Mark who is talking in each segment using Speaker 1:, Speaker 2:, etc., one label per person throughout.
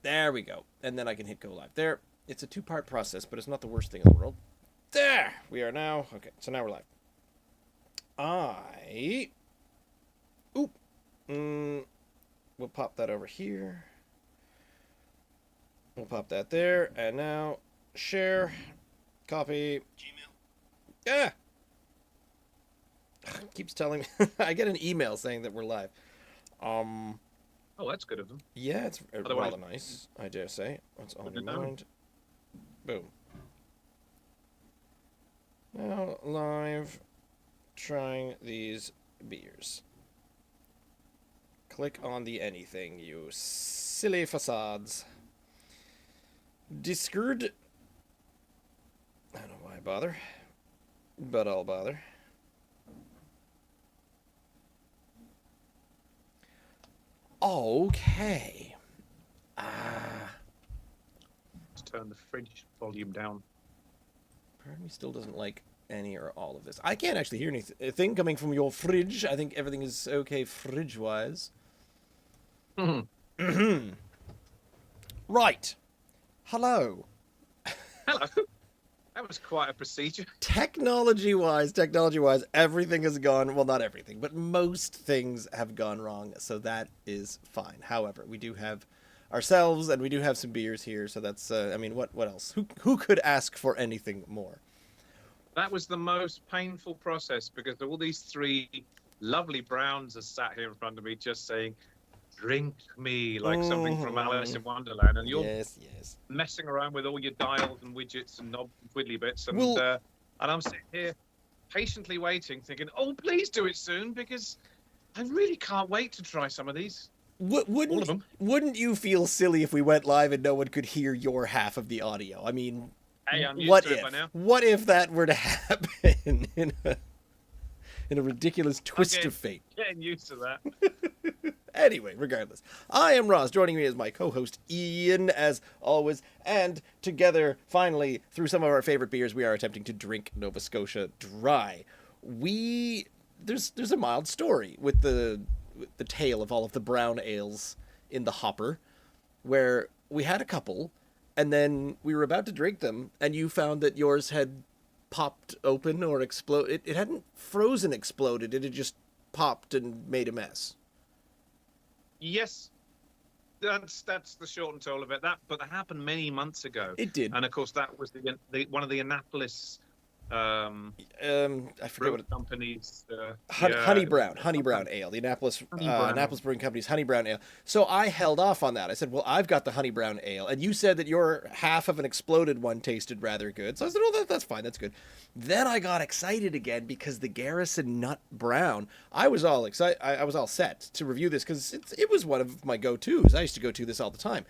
Speaker 1: There we go. And then I can hit go live. There. It's a two-part process, but it's not the worst thing in the world. There! We are now... Okay, so now we're live. Oop. We'll pop that over here. We'll pop that there. And now, share. Copy. Gmail. Yeah! Keeps telling me... I get an email saying that we're live.
Speaker 2: Oh, that's good of them.
Speaker 1: Yeah, it's rather nice, I dare say. What's on your mind? Boom. Now, live, trying these beers. Click on the anything, you silly facades. Discord. I don't know why I bother, but I'll bother. Okay.
Speaker 2: Let's turn the fridge volume down.
Speaker 1: Part of me still doesn't like any or all of this. I can't actually hear anything coming from your fridge. I think everything is okay fridge-wise. Right. Hello.
Speaker 2: Hello. That was quite a procedure.
Speaker 1: Technology-wise, everything has gone... Well, not everything, but most things have gone wrong, so that is fine. However, we do have ourselves, and we do have some beers here, so that's... I mean, what else? Who could ask for anything more?
Speaker 2: That was the most painful process, because all these three lovely browns are sat here in front of me just saying, drink me, like something from Alice in Wonderland, and you're messing around with all your dials and widgets and knob twiddly bits, and I'm sitting here patiently waiting, thinking, oh, please do it soon, because I really can't wait to try some of these. All of them.
Speaker 1: Wouldn't you feel silly if we went live and no one could hear your half of the audio? I mean,
Speaker 2: hey, I'm used to it by now.
Speaker 1: What if that were to happen in a ridiculous twist of fate?
Speaker 2: Getting used to that.
Speaker 1: Anyway, regardless, I am Ross. Joining me is my co-host Ian, as always, and together, finally, through some of our favorite beers, we are attempting to drink Nova Scotia dry. There's a mild story with the tale of all of the brown ales in the hopper, where we had a couple, and then we were about to drink them, and you found that yours had popped open or exploded. It hadn't frozen exploded. It had just popped and made a mess.
Speaker 2: Yes, that's the short and tall of it. But that happened many months ago.
Speaker 1: It did,
Speaker 2: and of course that was the one of the Annapolis.
Speaker 1: I forget what
Speaker 2: companies.
Speaker 1: Honey Brown Ale, the Annapolis Brewing Company's Honey Brown Ale. So I held off on that. I said, well, I've got the Honey Brown Ale, and you said that your half of an exploded one tasted rather good. So I said, oh, that's fine, that's good. Then I got excited again because the Garrison Nut Brown. I was all excited. I was all set to review this because it was one of my go-tos. I used to go to this all the time.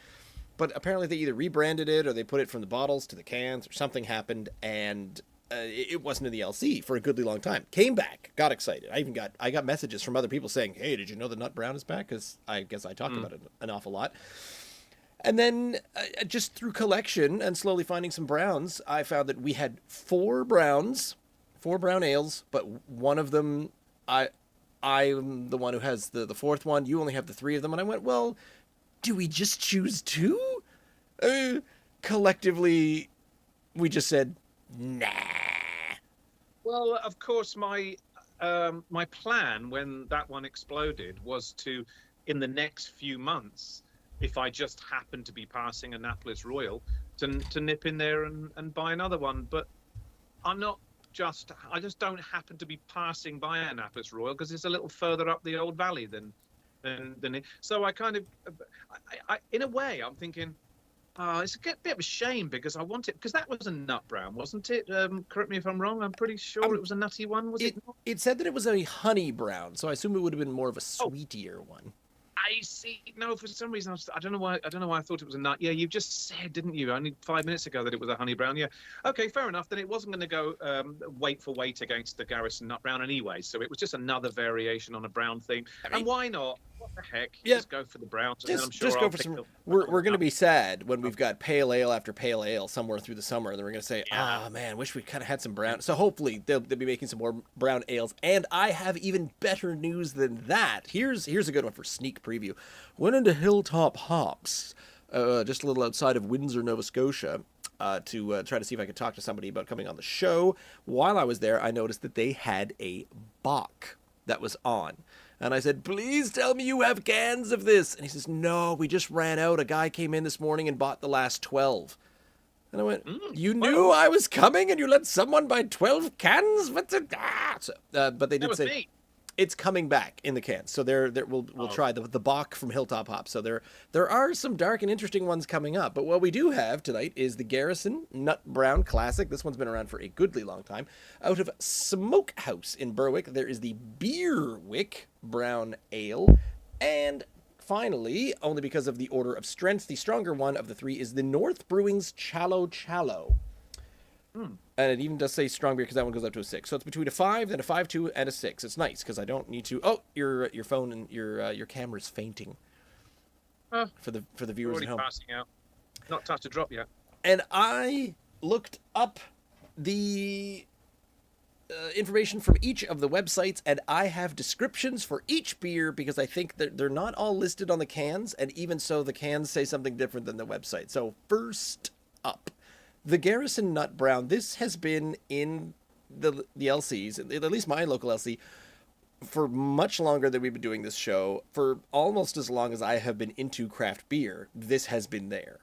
Speaker 1: But apparently they either rebranded it or they put it from the bottles to the cans or something happened, and it wasn't in the LC for a goodly long time. Came back, got excited. I got messages from other people saying, hey, did you know the Nut Brown is back? Because I guess I talked about it an awful lot. And then just through collection and slowly finding some browns, I found that we had four brown ales, but one of them, I'm the one who has the fourth one. You only have the three of them. And I went, well, do we just choose two? Collectively, we just said, nah.
Speaker 2: Well, of course, my plan when that one exploded was to, in the next few months, if I just happened to be passing Annapolis Royal, to nip in there and buy another one. But I just don't happen to be passing by Annapolis Royal because it's a little further up the old valley than it. So I kind of, in a way, I'm thinking, it's a bit of a shame because I want it, because that was a nut brown, wasn't it? Correct me if I'm wrong. I'm pretty sure it was a nutty one. Was it not?
Speaker 1: It said that it was a honey brown, so I assume it would have been more of a sweetier one.
Speaker 2: I see. No, for some reason I don't know why I thought it was a nut. Yeah, you just said, didn't you, only 5 minutes ago that it was a honey brown? Yeah. Okay, fair enough. Then it wasn't going to go weight for weight against the Garrison Nut Brown anyway. So it was just another variation on a brown theme. And why not? What the heck?
Speaker 1: Yeah.
Speaker 2: Just go for the browns.
Speaker 1: Just go for some. We're going to be sad when we've got pale ale after pale ale somewhere through the summer, and then we're going to say, man, wish we kind of had some brown. So hopefully they'll be making some more brown ales. And I have even better news than that. Here's a good one for sneak preview. Went into Hilltop Hops. just a little outside of Windsor, Nova Scotia, to try to see if I could talk to somebody about coming on the show. While I was there, I noticed that they had a bock that was on. And I said, please tell me you have cans of this. And he says, no, we just ran out. A guy came in this morning and bought the last 12. And I went, you knew I was coming and you let someone buy 12 cans? What's it? So, but they did say
Speaker 2: me.
Speaker 1: It's coming back in the cans. So we'll try the Bach from Hilltop Hop. So there are some dark and interesting ones coming up. But what we do have tonight is the Garrison Nut Brown Classic. This one's been around for a goodly long time. Out of Smokehouse in Berwick, there is the Beerwick Brown Ale. And finally, only because of the order of strength, the stronger one of the three is the North Brewing's Chalo. And it even does say strong beer because that one goes up to a 6. So it's between a 5, then a 5.2, and a 6. It's nice because I don't need to. Oh, your phone and your camera's fainting. For the viewers at home.
Speaker 2: Passing out. Not touched a drop yet.
Speaker 1: And I looked up the information from each of the websites, and I have descriptions for each beer because I think that they're not all listed on the cans, and even so, the cans say something different than the website. So first up, the Garrison Nut Brown. This has been in the LCs, at least my local LC, for much longer than we've been doing this show. For almost as long as I have been into craft beer, this has been there.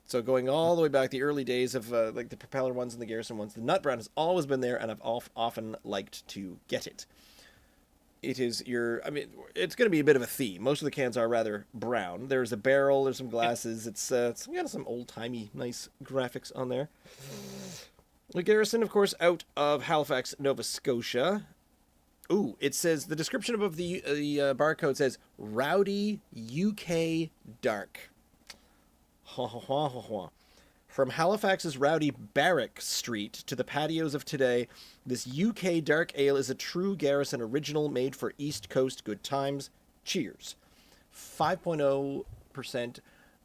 Speaker 1: So going all the way back the early days of like the Propeller ones and the Garrison ones, the Nut Brown has always been there, and I've often liked to get it. It is it's going to be a bit of a theme. Most of the cans are rather brown. There's a barrel, there's some glasses. It's got some old-timey, nice graphics on there. The Garrison, of course, out of Halifax, Nova Scotia. Ooh, it says, the description above the barcode says, Rowdy UK Dark. From Halifax's rowdy Barrack Street to the patios of today, this UK dark ale is a true Garrison original made for East Coast good times. Cheers. 5.0%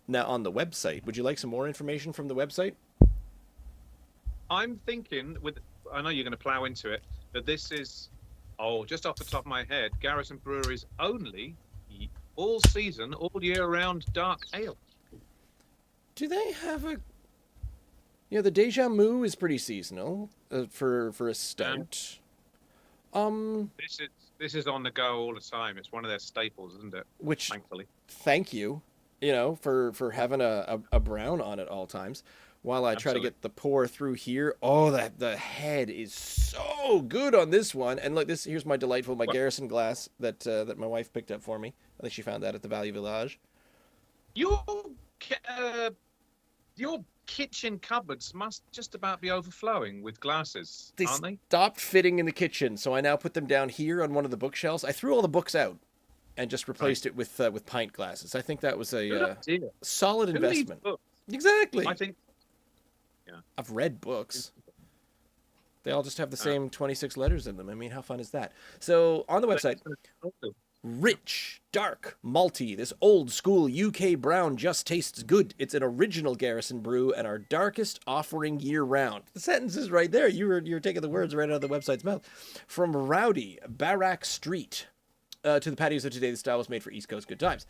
Speaker 1: now on the website. Would you like some more information from the website?
Speaker 2: I'm thinking, I know you're going to plow into it, that this is, just off the top of my head, Garrison Brewery's only all season, all year round dark ale.
Speaker 1: Do they have a... the Deja Mu is pretty seasonal for a stout.
Speaker 2: This is on the go all the time. It's one of their staples, isn't it?
Speaker 1: Which,
Speaker 2: thankfully,
Speaker 1: thank you, for having a brown on at all times. While I try to get the pour through here, the head is so good on this one. And look, here's my Garrison glass that my wife picked up for me. I think she found that at the Valley Village.
Speaker 2: Your kitchen cupboards must just about be overflowing with glasses, aren't they?
Speaker 1: Stopped fitting in the kitchen, so I now put them down here on one of the bookshelves. I threw all the books out and just replaced it with pint glasses. I think that was a solid investment. Exactly.
Speaker 2: I think. Yeah.
Speaker 1: I've read books. They all just have the same 26 letters in them. I mean, how fun is that? So on the website, rich, dark, malty. This old school UK brown just tastes good. It's an original Garrison brew and our darkest offering year round. The sentence is right there. You're taking the words right out of the website's mouth. From rowdy Barrack Street to the patios of today, the style was made for East Coast good times.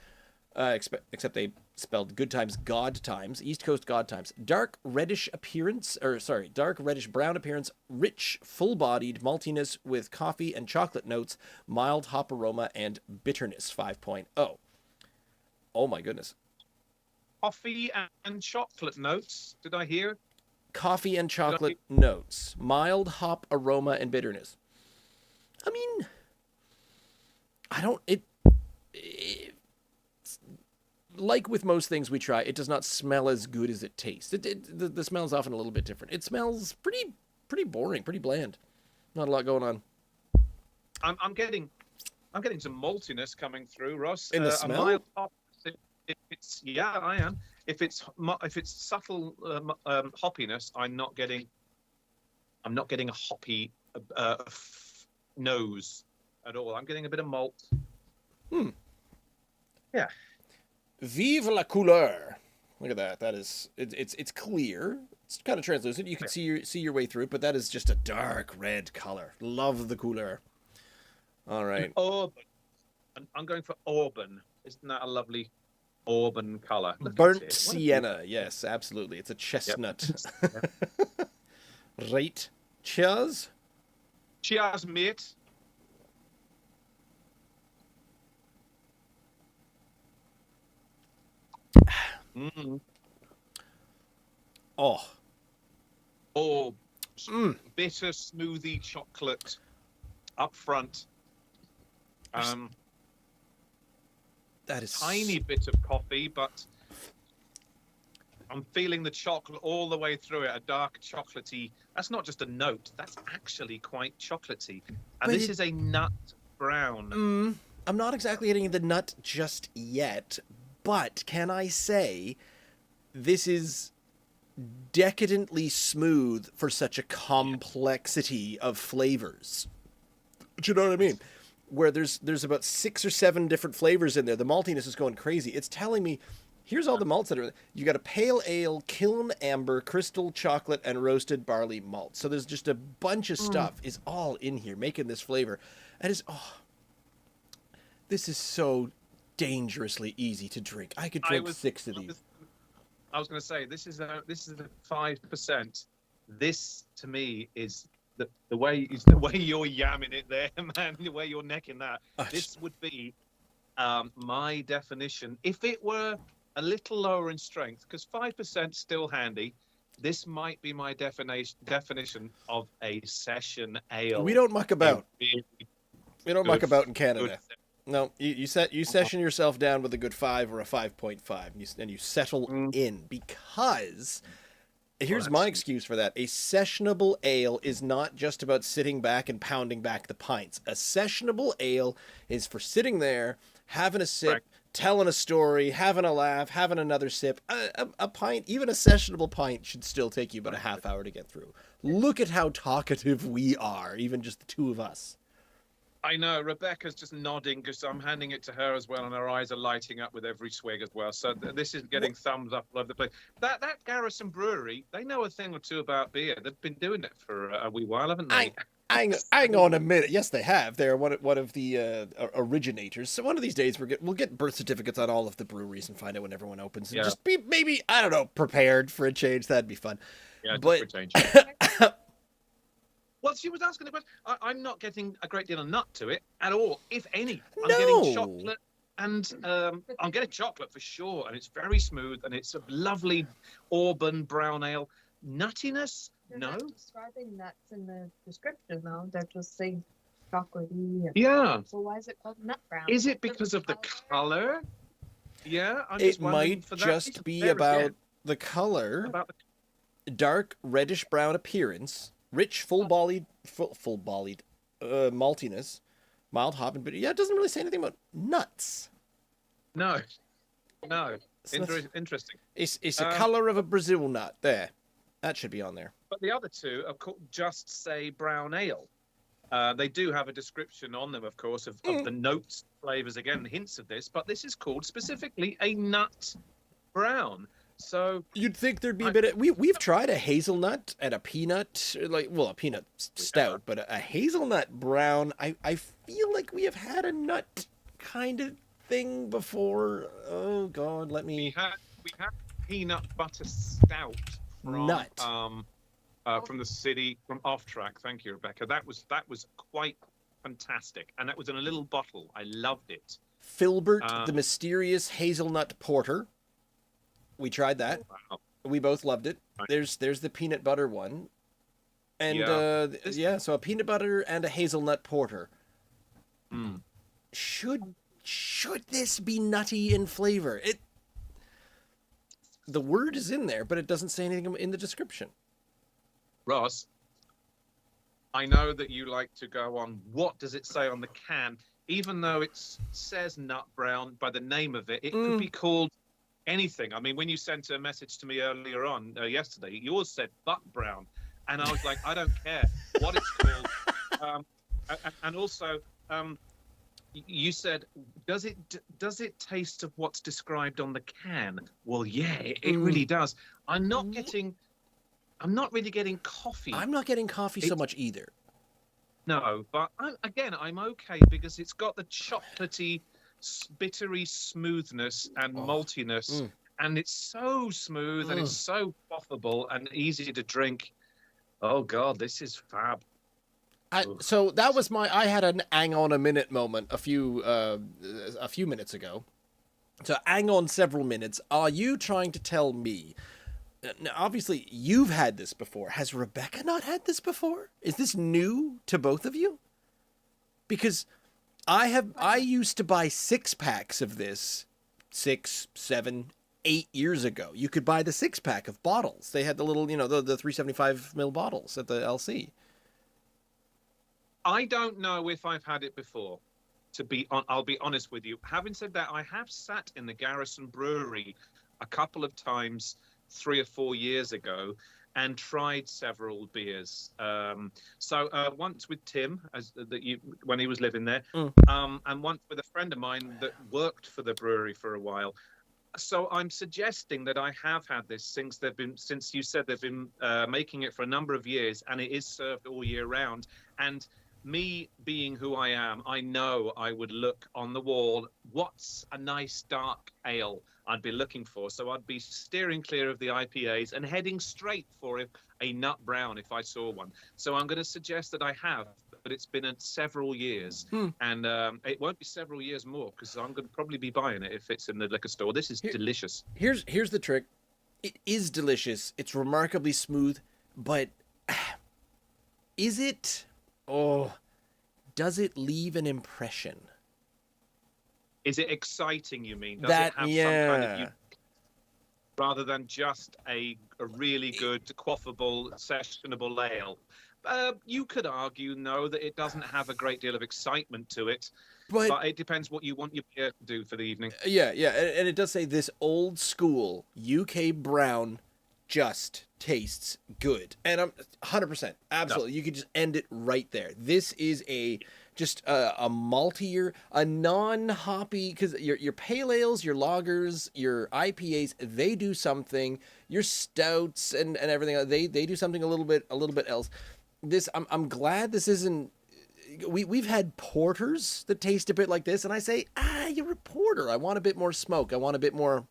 Speaker 1: Except they spelled good times God times, East Coast God times. Dark reddish brown appearance, rich, full-bodied maltiness with coffee and chocolate notes, mild hop aroma, and bitterness 5.0. Oh my goodness.
Speaker 2: Coffee and chocolate notes, did I hear?
Speaker 1: Coffee and chocolate notes, mild hop aroma, and bitterness. I mean, like with most things we try, it does not smell as good as it tastes. The smell is often a little bit different. It smells pretty boring, pretty bland. Not a lot going on.
Speaker 2: I'm getting some maltiness coming through, Ross.
Speaker 1: In the smell?
Speaker 2: A mild hop, I am. If it's subtle hoppiness, I'm not getting a hoppy nose at all. I'm getting a bit of malt. Yeah.
Speaker 1: Vive la couleur. Look at that. That is, it's clear. It's kind of translucent. You can see your way through it, but that is just a dark red color. Love the couleur. All right.
Speaker 2: Auburn. I'm going for Auburn. Isn't that a lovely auburn color. Look at
Speaker 1: Burnt
Speaker 2: it. What a
Speaker 1: sienna. Yes, absolutely. It's a
Speaker 2: beautiful-
Speaker 1: chestnut.
Speaker 2: Yep.
Speaker 1: Right. Cheers.
Speaker 2: Cheers, mate. Mm.
Speaker 1: Oh.
Speaker 2: Oh,
Speaker 1: Mm.
Speaker 2: bitter smoothie chocolate up front.
Speaker 1: That is
Speaker 2: Tiny bit of coffee, but I'm feeling the chocolate all the way through it. A dark chocolatey. That's not just a note. That's actually quite chocolatey. And
Speaker 1: But
Speaker 2: this is a nut brown.
Speaker 1: I'm not exactly hitting the nut just yet, but can I say this is decadently smooth for such a complexity of flavors. Do you know what I mean? Where there's about 6 or 7 different flavors in there. The maltiness is going crazy. It's telling me, here's all the malts that are. You got a pale ale, kiln amber, crystal chocolate, and roasted barley malt. So there's just a bunch of stuff is all in here making this flavor, and this is so dangerously easy to drink. I could drink 6 of these.
Speaker 2: I was going to say this is a 5%. This to me is the way you're yamming it there, man. The way you're necking that. This would be my definition if it were a little lower in strength, because 5% still handy. This might be my definition of a session ale.
Speaker 1: We don't muck about.
Speaker 2: Really
Speaker 1: We don't muck about in Canada.
Speaker 2: good.
Speaker 1: No, you session yourself down with a good 5 or a 5.5, and you settle in, because here's my excuse for that. A sessionable ale is not just about sitting back and pounding back the pints. A sessionable ale is for sitting there, having a sip,
Speaker 2: Right.
Speaker 1: telling a story, having a laugh, having another sip. A pint, even a sessionable pint, should still take you about a half hour to get through. Look at how talkative we are, even just the two of us.
Speaker 2: I know Rebecca's just nodding because I'm handing it to her as well, and her eyes are lighting up with every swig as well. So this is getting thumbs up all over the place. That Garrison Brewery, they know a thing or two about beer. They've been doing it for a wee while, haven't they?
Speaker 1: Hang on a minute. Yes, they have. They're one of the originators. So one of these days we'll get birth certificates on all of the breweries and find out when everyone opens. And
Speaker 2: Yeah.
Speaker 1: just be maybe, I don't know, prepared for a change. That'd be fun.
Speaker 2: Yeah,
Speaker 1: But-
Speaker 2: just for a change. Well, she was asking the question. I'm not getting a great deal of nut to it at all, if any. I'm getting chocolate, and I'm getting chocolate for sure, and it's very smooth, and it's a lovely auburn brown ale. Nuttiness?
Speaker 3: They're
Speaker 2: No.
Speaker 3: not describing nuts in the description, though. They're just saying chocolatey. and-
Speaker 2: Yeah.
Speaker 3: So why is it called nut brown?
Speaker 2: Is it because of the color? Yeah, I'm
Speaker 1: It
Speaker 2: just wondering
Speaker 1: might
Speaker 2: for that
Speaker 1: just
Speaker 2: reason.
Speaker 1: be
Speaker 2: There
Speaker 1: about
Speaker 2: again,
Speaker 1: the color,
Speaker 2: about the
Speaker 1: dark reddish brown appearance, rich full-bodied maltiness, mild hop and bitter. Yeah, it doesn't really say anything about nuts.
Speaker 2: no.
Speaker 1: So that's-
Speaker 2: Interesting.
Speaker 1: It's a color of a Brazil nut. There, that should be on there.
Speaker 2: But the other two, of course, just say brown ale. They do have a description on them, of course, of the notes, flavors, again, hints of this. But this is called specifically a nut brown. So
Speaker 1: You'd think there'd be a bit of... We've tried a hazelnut and a peanut, a peanut stout, but a hazelnut brown, I feel like we have had a nut kind of thing before. Oh, God, let
Speaker 2: we
Speaker 1: me...
Speaker 2: had peanut butter stout from
Speaker 1: Nut.
Speaker 2: From the city, from Off Track. Thank you, Rebecca. That was quite fantastic, and that was in a little bottle. I loved it.
Speaker 1: Filbert, the mysterious hazelnut porter. We tried that.
Speaker 2: Wow.
Speaker 1: We both loved it.
Speaker 2: Right.
Speaker 1: There's the peanut butter one. And,
Speaker 2: Yeah.
Speaker 1: so a peanut butter and a hazelnut porter.
Speaker 2: Mm.
Speaker 1: Should this be nutty in flavor? The word is in there, but it doesn't say anything in the description.
Speaker 2: Ross, I know that you like to go on what does it say on the can, even though it says nut brown by the name of it. It could be called anything. I mean, when you sent a message to me earlier on yesterday, yours said butt brown, and I was like, I don't care what it's called. And also, you said, does it taste of what's described on the can? Well, yeah, it really does. I'm not really getting coffee.
Speaker 1: I'm not getting coffee so much either.
Speaker 2: No, but I'm okay because it's got the chocolatey bittery smoothness and
Speaker 1: Oh.
Speaker 2: maltiness, and it's so smooth and it's so quaffable and easy to drink. Oh God, this is fab.
Speaker 1: So that was I had an hang on a minute moment a few minutes ago. So hang on several minutes. Are you trying to tell me? Now, obviously, you've had this before. Has Rebecca not had this before? Is this new to both of you? Because I used to buy 6-packs of this 6, 7, 8 years ago. You could buy the 6-pack of bottles. They had the little, the 375 ml bottles at the LC.
Speaker 2: I don't know if I've had it before. I'll be honest with you. Having said that, I have sat in the Garrison brewery a couple of times 3 or 4 years ago and tried several beers. So once with Tim, when he was living there, and once with a friend of mine that worked for the brewery for a while. So I'm suggesting that I have had this since you said they've been making it for a number of years, and it is served all year round. And me being who I am, I know I would look on the wall, what's a nice dark ale I'd be looking for. So I'd be steering clear of the IPAs and heading straight for a nut brown if I saw one. So I'm going to suggest that I have, but it's been several years. And it won't be several years more because I'm going to probably be buying it if it's in the liquor store. This is delicious.
Speaker 1: Here's the trick. It is delicious. It's remarkably smooth, but is it... Oh, does it leave an impression?
Speaker 2: Is it exciting, you mean? Does
Speaker 1: That,
Speaker 2: it have some kind of rather than just a really good, quaffable, sessionable ale? You could argue, no, that it doesn't have a great deal of excitement to it, but it depends what you want your beer to do for the evening.
Speaker 1: Yeah, and it does say this old school UK brown just tastes good, and I'm 100% absolutely. No. You could just end it right there. This is just a maltier, a non-hoppy, because your pale ales, your lagers, your IPAs, they do something. Your stouts and everything, they do something a little bit else. This I'm glad this isn't. We've had porters that taste a bit like this, and I say, you're a porter. I want a bit more smoke. I want a bit more.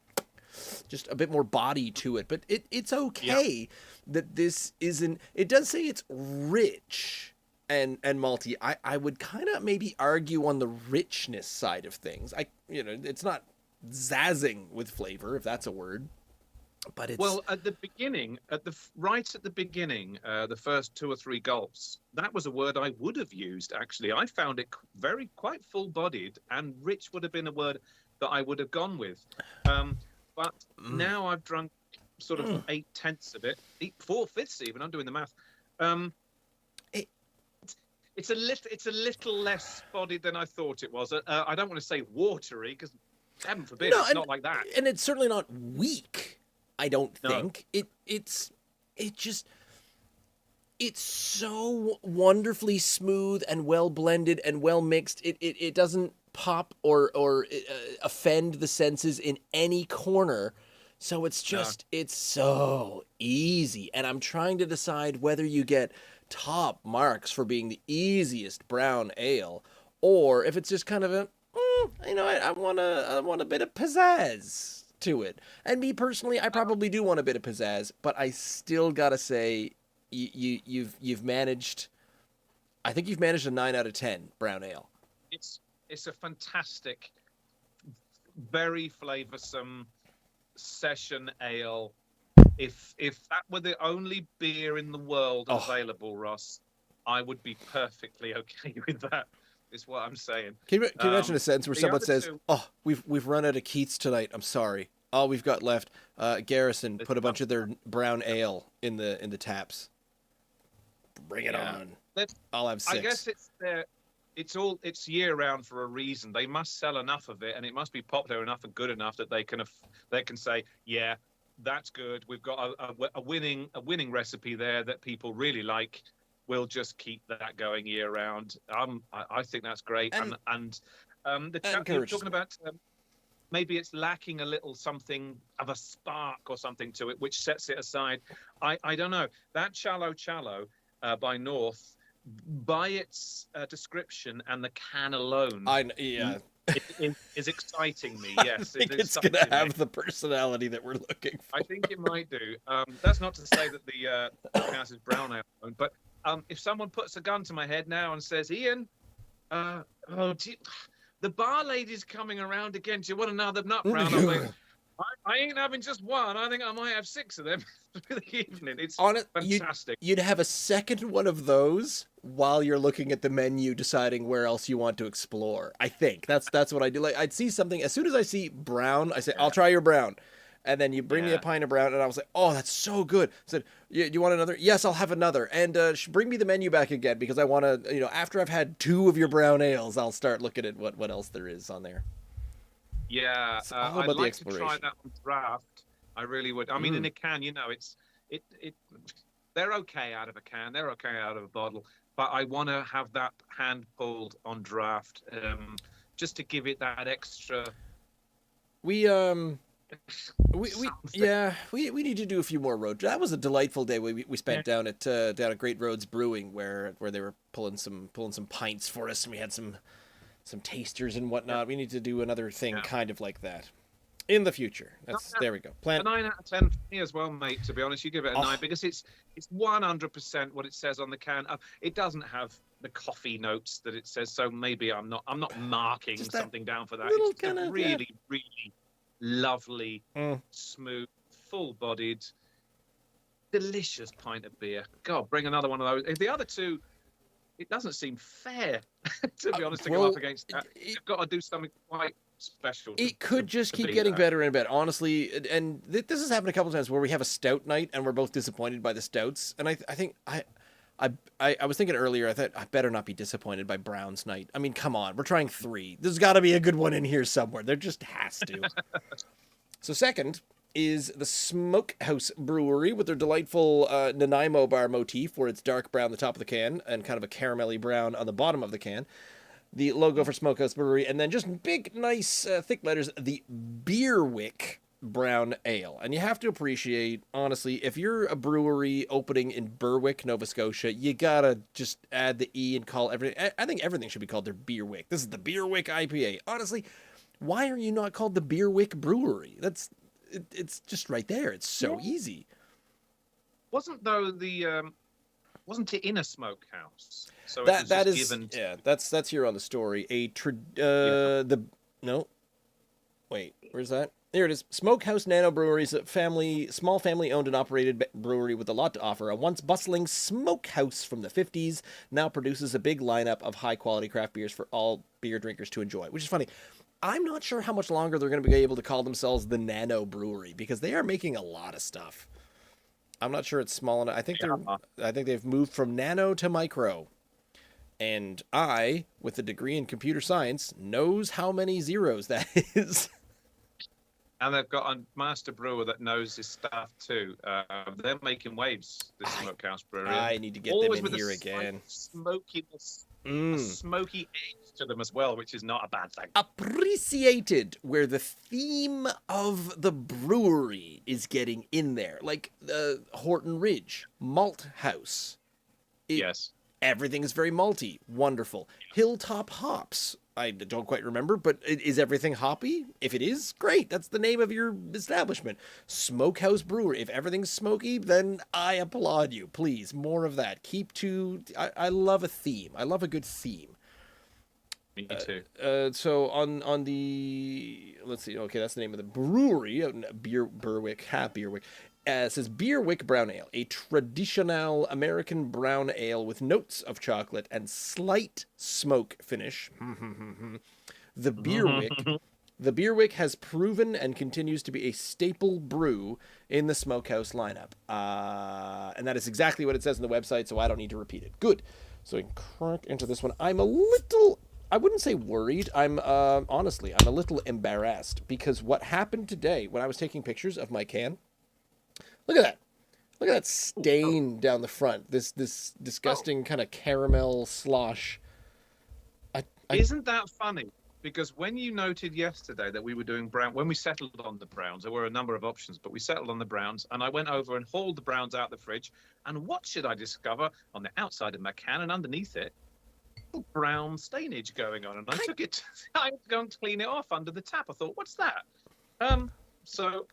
Speaker 1: Just a bit more body to it, but it's okay that this isn't. It does say it's rich and malty. I would kind of maybe argue on the richness side of things. It's not zazzing with flavor, if that's a word, but it's
Speaker 2: at the beginning, right at the beginning, the first 2 or 3 gulps. That was a word I would have used. Actually, I found it quite full-bodied, and rich would have been a word that I would have gone with. But now I've drunk sort of 8/10 of it, 4/5 even. I'm doing the math. It's a little less bodied than I thought it was. I don't want to say watery because, heaven forbid, it's not like that.
Speaker 1: And it's certainly not weak. I don't think it's so wonderfully smooth and well blended and well mixed. It doesn't pop or offend the senses in any corner. So it's just, it's so easy. And I'm trying to decide whether you get top marks for being the easiest brown ale, or if it's just kind of I want a bit of pizzazz to it. And me personally, I probably do want a bit of pizzazz, but I still gotta say, you've managed. I think you've managed a 9 out of 10 brown ale.
Speaker 2: It's a fantastic, very flavoursome session ale. If that were the only beer in the world available, Ross, I would be perfectly okay with that. Is what I'm saying. Can you
Speaker 1: imagine a sentence where someone says, we've run out of Keats tonight. I'm sorry. All we've got left. Garrison put a bunch of their brown ale in the taps. Bring it on. I'll have 6.
Speaker 2: I guess it's year round for a reason. They must sell enough of it, and it must be popular enough and good enough that they can say, yeah, that's good. We've got a winning recipe there that people really like. We'll just keep that going year round. I think that's great. And the chat you're talking about, maybe it's lacking a little something of a spark or something to it, which sets it aside. I don't know. That Chalo by North, by its description and the can alone, is exciting me.
Speaker 1: I
Speaker 2: Yes,
Speaker 1: think
Speaker 2: it is
Speaker 1: it's going to
Speaker 2: something.
Speaker 1: have the personality that we're looking for.
Speaker 2: I think it might do. That's not to say that the Smokehouse is brown ale, but if someone puts a gun to my head now and says, "Ian, the bar lady's coming around again. Do you want another nut brown?" I'm like, I ain't having just one. I think I might have 6 of them for the evening. It's fantastic.
Speaker 1: You'd have a second one of those while you're looking at the menu, deciding where else you want to explore. I think that's what I do. Like, I'd see something as soon as I see brown, I say, "I'll try your brown." And then you bring me a pint of brown, and I was like, "Oh, that's so good." I said, "Do you want another?" "Yes, I'll have another." And bring me the menu back again, because I want to, after I've had 2 of your brown ales, I'll start looking at what else there is on there.
Speaker 2: Yeah, I'd like to try that on draft. I really would. I mean, in a can, they're okay out of a can. They're okay out of a bottle. But I want to have that hand pulled on draft, just to give it that extra.
Speaker 1: We need to do a few more road. That was a delightful day we spent down at Great Roads Brewing, where they were pulling some pints for us, and we had some tasters and whatnot. We need to do another thing kind of like that in the future. There we go.
Speaker 2: A 9 out of 10 for me as well, mate. To be honest, you give it a 9 because it's 100% what it says on the can. It doesn't have the coffee notes that it says, so maybe I'm not marking something down for that. It's a really lovely, smooth, full-bodied, delicious pint of beer. God, bring another one of those. The other two, it doesn't seem fair, to be honest, to go up against that. You've got to do something quite special.
Speaker 1: It could just keep getting better and better, honestly. And this has happened a couple of times where we have a stout night and we're both disappointed by the stouts. And I think I was thinking earlier, I thought I better not be disappointed by Brown's night. I mean, come on, we're trying 3. There's got to be a good one in here somewhere. There just has to. So second is the Smokehouse Brewery with their delightful Nanaimo bar motif, where it's dark brown on the top of the can and kind of a caramelly brown on the bottom of the can. The logo for Smokehouse Brewery, and then just big, nice, thick letters, the Beerwick brown ale. And you have to appreciate, honestly, if you're a brewery opening in Berwick, Nova Scotia, you gotta just add the E and call everything. I think everything should be called their Beerwick. This is the Beerwick IPA. Honestly, why are you not called the Beerwick Brewery? It's just right there. It's so easy.
Speaker 2: Wasn't it in a smokehouse? So
Speaker 1: that's here on the story. Where's that? There it is. Smokehouse Nano Brewery is a small family owned and operated brewery with a lot to offer. A once bustling smokehouse from the 50s now produces a big lineup of high quality craft beers for all beer drinkers to enjoy, which is funny. I'm not sure how much longer they're going to be able to call themselves the Nano Brewery, because they are making a lot of stuff. I'm not sure it's small enough. I think they've moved from nano to micro. And I, with a degree in computer science, knows how many zeros that is.
Speaker 2: And they've got a master brewer that knows his stuff too. They're making waves, this Smokehouse Brewery.
Speaker 1: I need to get them in here again.
Speaker 2: Smokiness, a smoky edge to them as well, which is not a bad thing.
Speaker 1: Appreciated, where the theme of the brewery is getting in there. Like the Horton Ridge, Malt House.
Speaker 2: Yes.
Speaker 1: Everything is very malty. Wonderful. Hilltop Hops. I don't quite remember, but is everything hoppy? If it is, great. That's the name of your establishment. Smokehouse Brewery. If everything's smoky, then I applaud you. Please, more of that. I love a theme. I love a good theme.
Speaker 2: Me too.
Speaker 1: So on the, let's see. Okay, that's the name of the brewery. Beerwick. Beerwick. It says Beerwick Brown Ale, a traditional American brown ale with notes of chocolate and slight smoke finish. The Beerwick has proven and continues to be a staple brew in the Smokehouse lineup. And that is exactly what it says on the website, so I don't need to repeat it. Good. So we can crack into this one. I'm a little, I wouldn't say worried. Honestly, I'm a little embarrassed, because what happened today when I was taking pictures of my can, look at that. Look at that stain down the front. This disgusting kind of caramel slosh.
Speaker 2: Isn't that funny? Because when you noted yesterday that we were doing brown, when we settled on the browns, there were a number of options, but we settled on the browns, and I went over and hauled the browns out the fridge, and what should I discover on the outside of my can and underneath it? brown stainage going on, and I took it. I had to go and clean it off under the tap. I thought, what's that? So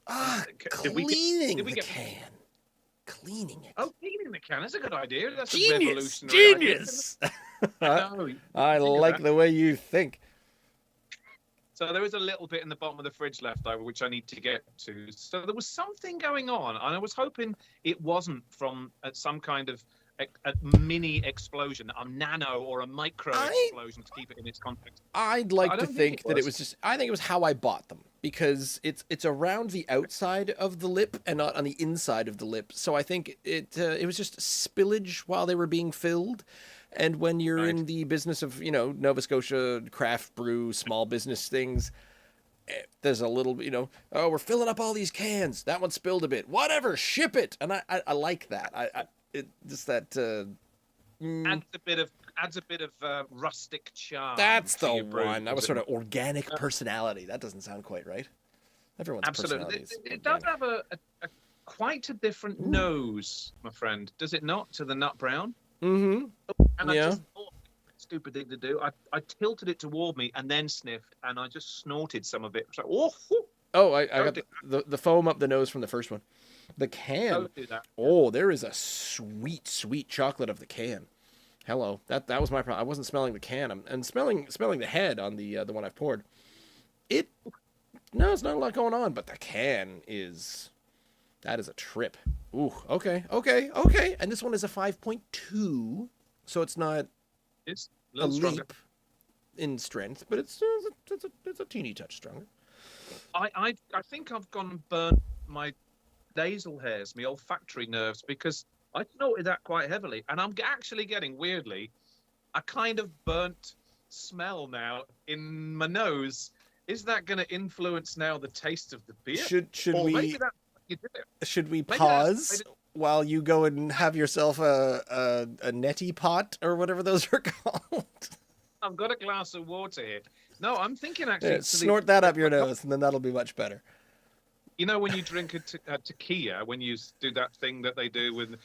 Speaker 1: Cleaning the can. Cleaning it.
Speaker 2: Oh, cleaning the can. That's a good idea. That's a
Speaker 1: Genius.
Speaker 2: revolutionary
Speaker 1: Genius.
Speaker 2: idea.
Speaker 1: I like the way you think.
Speaker 2: So there is a little bit in the bottom of the fridge left over, which I need to get to. So there was something going on, and I was hoping it wasn't from some kind of a mini explosion, a nano or a micro explosion to keep it in its context.
Speaker 1: I'd like to think that it was just. I think it was how I bought them, because it's around the outside of the lip and not on the inside of the lip. So I think it was just spillage while they were being filled. And when you're in the business of, Nova Scotia craft brew, small business things, there's a little, oh, we're filling up all these cans. That one spilled a bit. Whatever, ship it. And I like that. Adds a bit of rustic charm. That's the one. That was sort of organic personality. That doesn't sound quite right. Everyone's personality is
Speaker 2: It does have a quite a different nose, my friend. Does it not, to the nut brown?
Speaker 1: Mm-hmm.
Speaker 2: And I just thought, stupid thing to do. I tilted it toward me and then sniffed, and I just snorted some of it. It was like,
Speaker 1: I got the foam up the nose from the first one. The can.
Speaker 2: Don't do that.
Speaker 1: Oh, there is a sweet, sweet chocolate of the can. Hello. That was my problem. I wasn't smelling the can. I'm smelling the head on the one I've poured. It's not a lot going on, but the can is. That is a trip. Ooh, okay. And this one is a 5.2, so it's not
Speaker 2: It's
Speaker 1: a leap in strength, but it's a teeny touch stronger.
Speaker 2: I think I've gone and burnt my nasal hairs, my olfactory nerves, because I snorted that quite heavily, and I'm actually getting, weirdly, a kind of burnt smell now in my nose. Is that going to influence now the taste of the beer?
Speaker 1: Should we pause while you go and have yourself a neti pot or whatever those are called?
Speaker 2: I've got a glass of water here. No, I'm thinking actually.
Speaker 1: Snort that up your nose, and then that'll be much better.
Speaker 2: You know, when you drink a tequila, when you do that thing that they do with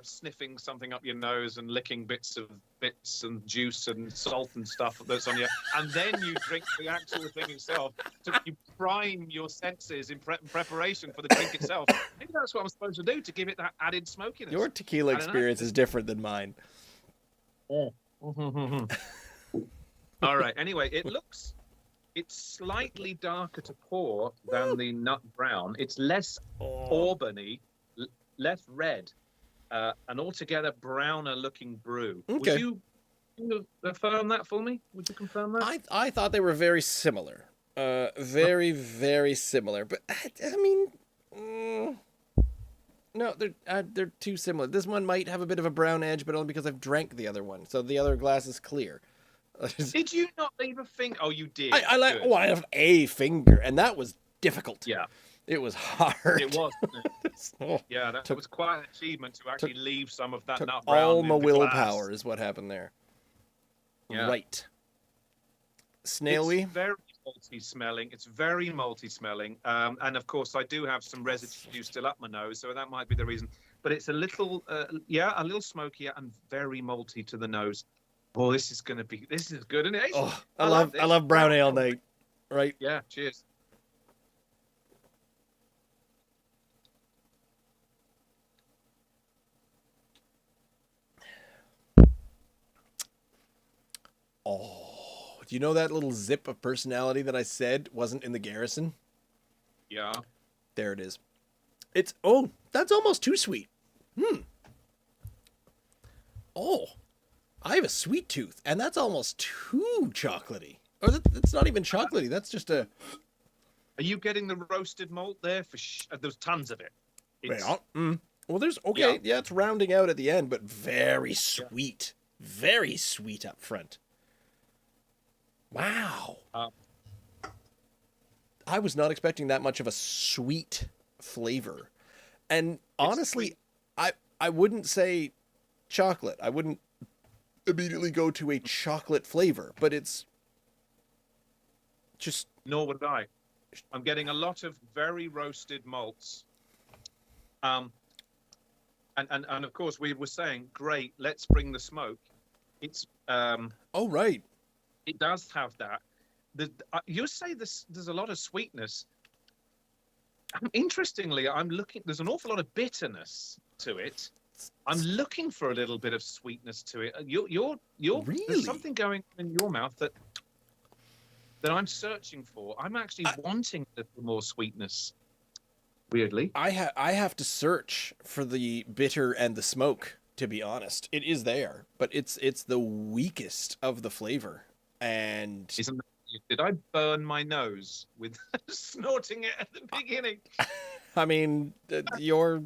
Speaker 2: sniffing something up your nose and licking bits and juice and salt and stuff that's on you, and then you drink the actual thing itself. You prime your senses in preparation for the drink itself. Maybe that's what I'm supposed to do to give it that added smokiness.
Speaker 1: Your tequila experience is different than mine.
Speaker 2: Oh. All right. Anyway, it's slightly darker to pour than the nut brown. It's less auburny, less red, an altogether browner looking brew.
Speaker 1: Okay.
Speaker 2: Would you affirm that for me? Would you confirm that?
Speaker 1: I thought they were very similar. Very, very similar. But, I mean, no, they're too similar. This one might have a bit of a brown edge, but only because I've drank the other one. So the other glass is clear.
Speaker 2: Did you not leave a finger? Oh, you did.
Speaker 1: I have a finger, and that was difficult.
Speaker 2: Yeah.
Speaker 1: It was hard.
Speaker 2: It was, wasn't it? Yeah, that was quite an achievement to actually leave some of that nut brown
Speaker 1: all
Speaker 2: in
Speaker 1: my
Speaker 2: the
Speaker 1: willpower
Speaker 2: glass.
Speaker 1: is what happened there.
Speaker 2: Yeah.
Speaker 1: Right. Snaily?
Speaker 2: It's very multi-smelling. It's very multi-smelling. And, of course, I do have some residue still up my nose, so that might be the reason. But it's a little, a little smokier and very malty to the nose. Oh, this is good, isn't it?
Speaker 1: Oh, I love brown ale night. Right?
Speaker 2: Yeah, cheers.
Speaker 1: Oh, do you know that little zip of personality that I said wasn't in the Garrison?
Speaker 2: Yeah.
Speaker 1: There it is. That's almost too sweet. Oh, I have a sweet tooth, and that's almost too chocolatey. Or that's not even chocolatey. That's just a...
Speaker 2: Are you getting the roasted malt there? There's tons of it.
Speaker 1: Well, there's... Okay, yeah, it's rounding out at the end, but very sweet. Yeah. Very sweet up front. Wow. I was not expecting that much of a sweet flavor. And honestly, I wouldn't say chocolate. I wouldn't immediately go to a chocolate flavor, but it's just...
Speaker 2: Nor would I. I'm getting a lot of very roasted malts. And of course, we were saying, great, let's bring the smoke. It's
Speaker 1: Oh, right.
Speaker 2: It does have that. You say there's a lot of sweetness. Interestingly, I'm looking. There's an awful lot of bitterness to it. I'm looking for a little bit of sweetness to it. You're
Speaker 1: Really?
Speaker 2: There's something going on in your mouth that I'm searching for. I'm actually wanting a little more sweetness. Weirdly,
Speaker 1: I have to search for the bitter and the smoke, to be honest. It is there, but it's the weakest of the flavor. And
Speaker 2: isn't that, did I burn my nose with snorting it at the beginning?
Speaker 1: I mean, you're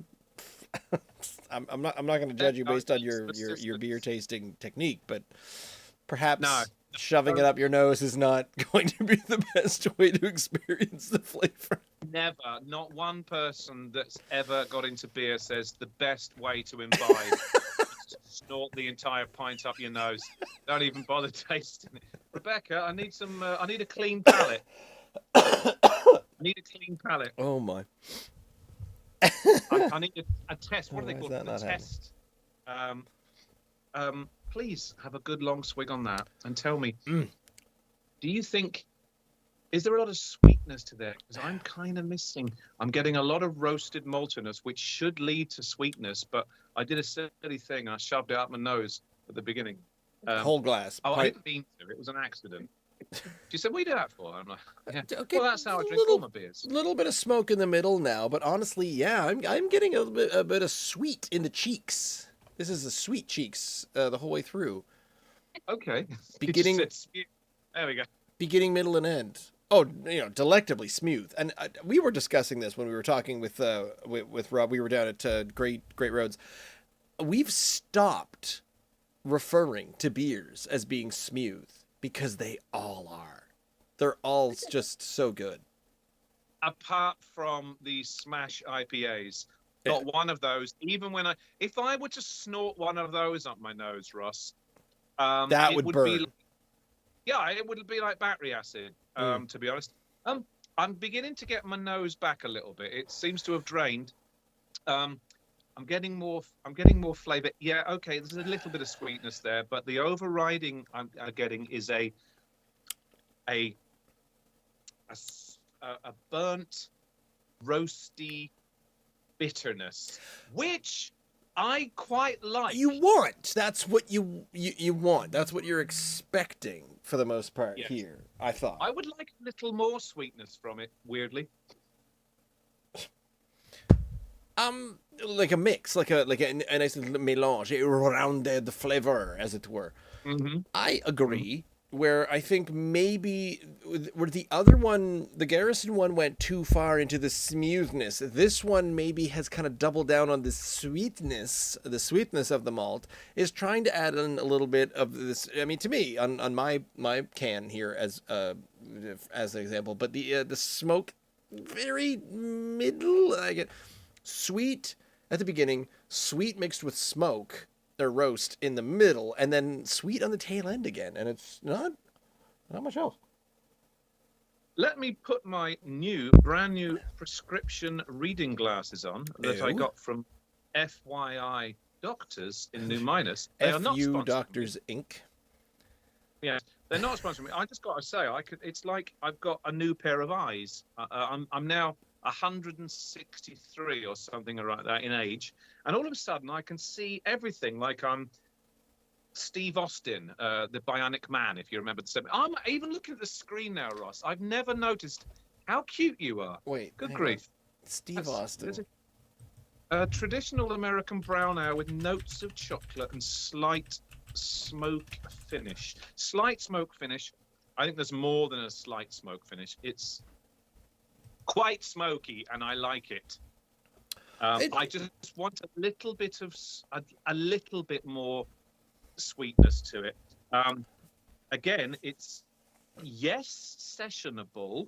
Speaker 1: I'm not going to judge you based on your beer tasting technique, but perhaps shoving it up your nose is not going to be the best way to experience the flavor.
Speaker 2: Never. Not one person that's ever got into beer says the best way to imbibe is to snort the entire pint up your nose. Don't even bother tasting it. Rebecca, I need some. I need a clean palate. I need a clean palate.
Speaker 1: Oh my!
Speaker 2: I need a test. What are they called? A test. Please have a good long swig on that and tell me. Do you think? Is there a lot of sweetness to there? Because I'm kind of missing. I'm getting a lot of roasted maltiness, which should lead to sweetness. But I did a silly thing. I shoved it up my nose at the beginning.
Speaker 1: Whole glass.
Speaker 2: Oh, I didn't mean to. It was an accident. She said, "What do you do that for?" I'm like, "Yeah." Okay, well, that's how I drink all my beers.
Speaker 1: A little bit of smoke in the middle now, but honestly, yeah, I'm getting a bit of sweet in the cheeks. This is the sweet cheeks the whole way through.
Speaker 2: Okay.
Speaker 1: Beginning.
Speaker 2: There we go.
Speaker 1: Beginning, middle, and end. Oh, delectably smooth. And we were discussing this when we were talking with Rob. We were down at Great Roads. We've stopped referring to beers as being smooth because they all are. They're all just so good.
Speaker 2: Apart from the Smash IPAs, not one of those. Even if I were to snort one of those up my nose, Ross,
Speaker 1: that would burn.
Speaker 2: It would be like battery acid. To be honest, I'm beginning to get my nose back a little bit. It seems to have drained. I'm getting more flavor. Yeah, okay. There's a little bit of sweetness there, but the overriding I'm getting is a burnt, roasty bitterness, which I quite like.
Speaker 1: You want. That's what you want. That's what you're expecting for the most part here, I thought.
Speaker 2: I would like a little more sweetness from it, weirdly.
Speaker 1: Like a mix, like a nice little mélange, a rounded flavor, as it were.
Speaker 2: Mm-hmm.
Speaker 1: I agree. Where I think maybe where the other one, the Garrison one, went too far into the smoothness. This one maybe has kind of doubled down on the sweetness of the malt. Is trying to add in a little bit of this. I mean, to me, on my can here as an example, but the smoke, very middle. I get sweet at the beginning, sweet mixed with smoke. Or roast in the middle, and then sweet on the tail end again, and it's not much else.
Speaker 2: Let me put my brand new prescription reading glasses on that I got from FYI Doctors in New Minas. They are not sponsored
Speaker 1: Doctors Inc.
Speaker 2: Yeah, they're not sponsoring me. I just got to say, it's like I've got a new pair of eyes. I'm now 163 or something like that in age, and all of a sudden I can see everything like I'm Steve Austin, the Bionic Man, if you remember the same. I'm even looking at the screen now, Ross. I've never noticed how cute you are.
Speaker 1: Wait,
Speaker 2: good grief.
Speaker 1: Steve Austin.
Speaker 2: A traditional American brown ale with notes of chocolate and slight smoke finish. Slight smoke finish. I think there's more than a slight smoke finish. It's quite smoky, and I like it. I just want a little bit more sweetness to it. Again, it's sessionable.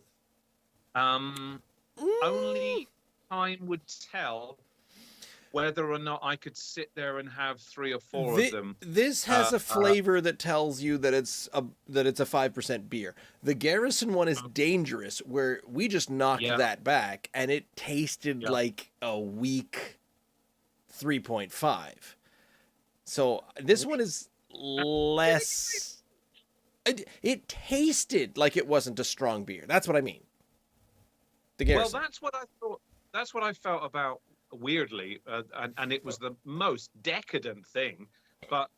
Speaker 2: Only time would tell whether or not I could sit there and have 3 or 4 of them.
Speaker 1: This has a flavor that tells you that it's a 5% beer. The Garrison one is dangerous, where we just knocked that back, and it tasted like a weak 3.5. So this one is less. It tasted like it wasn't a strong beer. That's what I mean. The Garrison.
Speaker 2: Well, that's what I thought. That's what I felt about weirdly, and it was the most decadent thing. But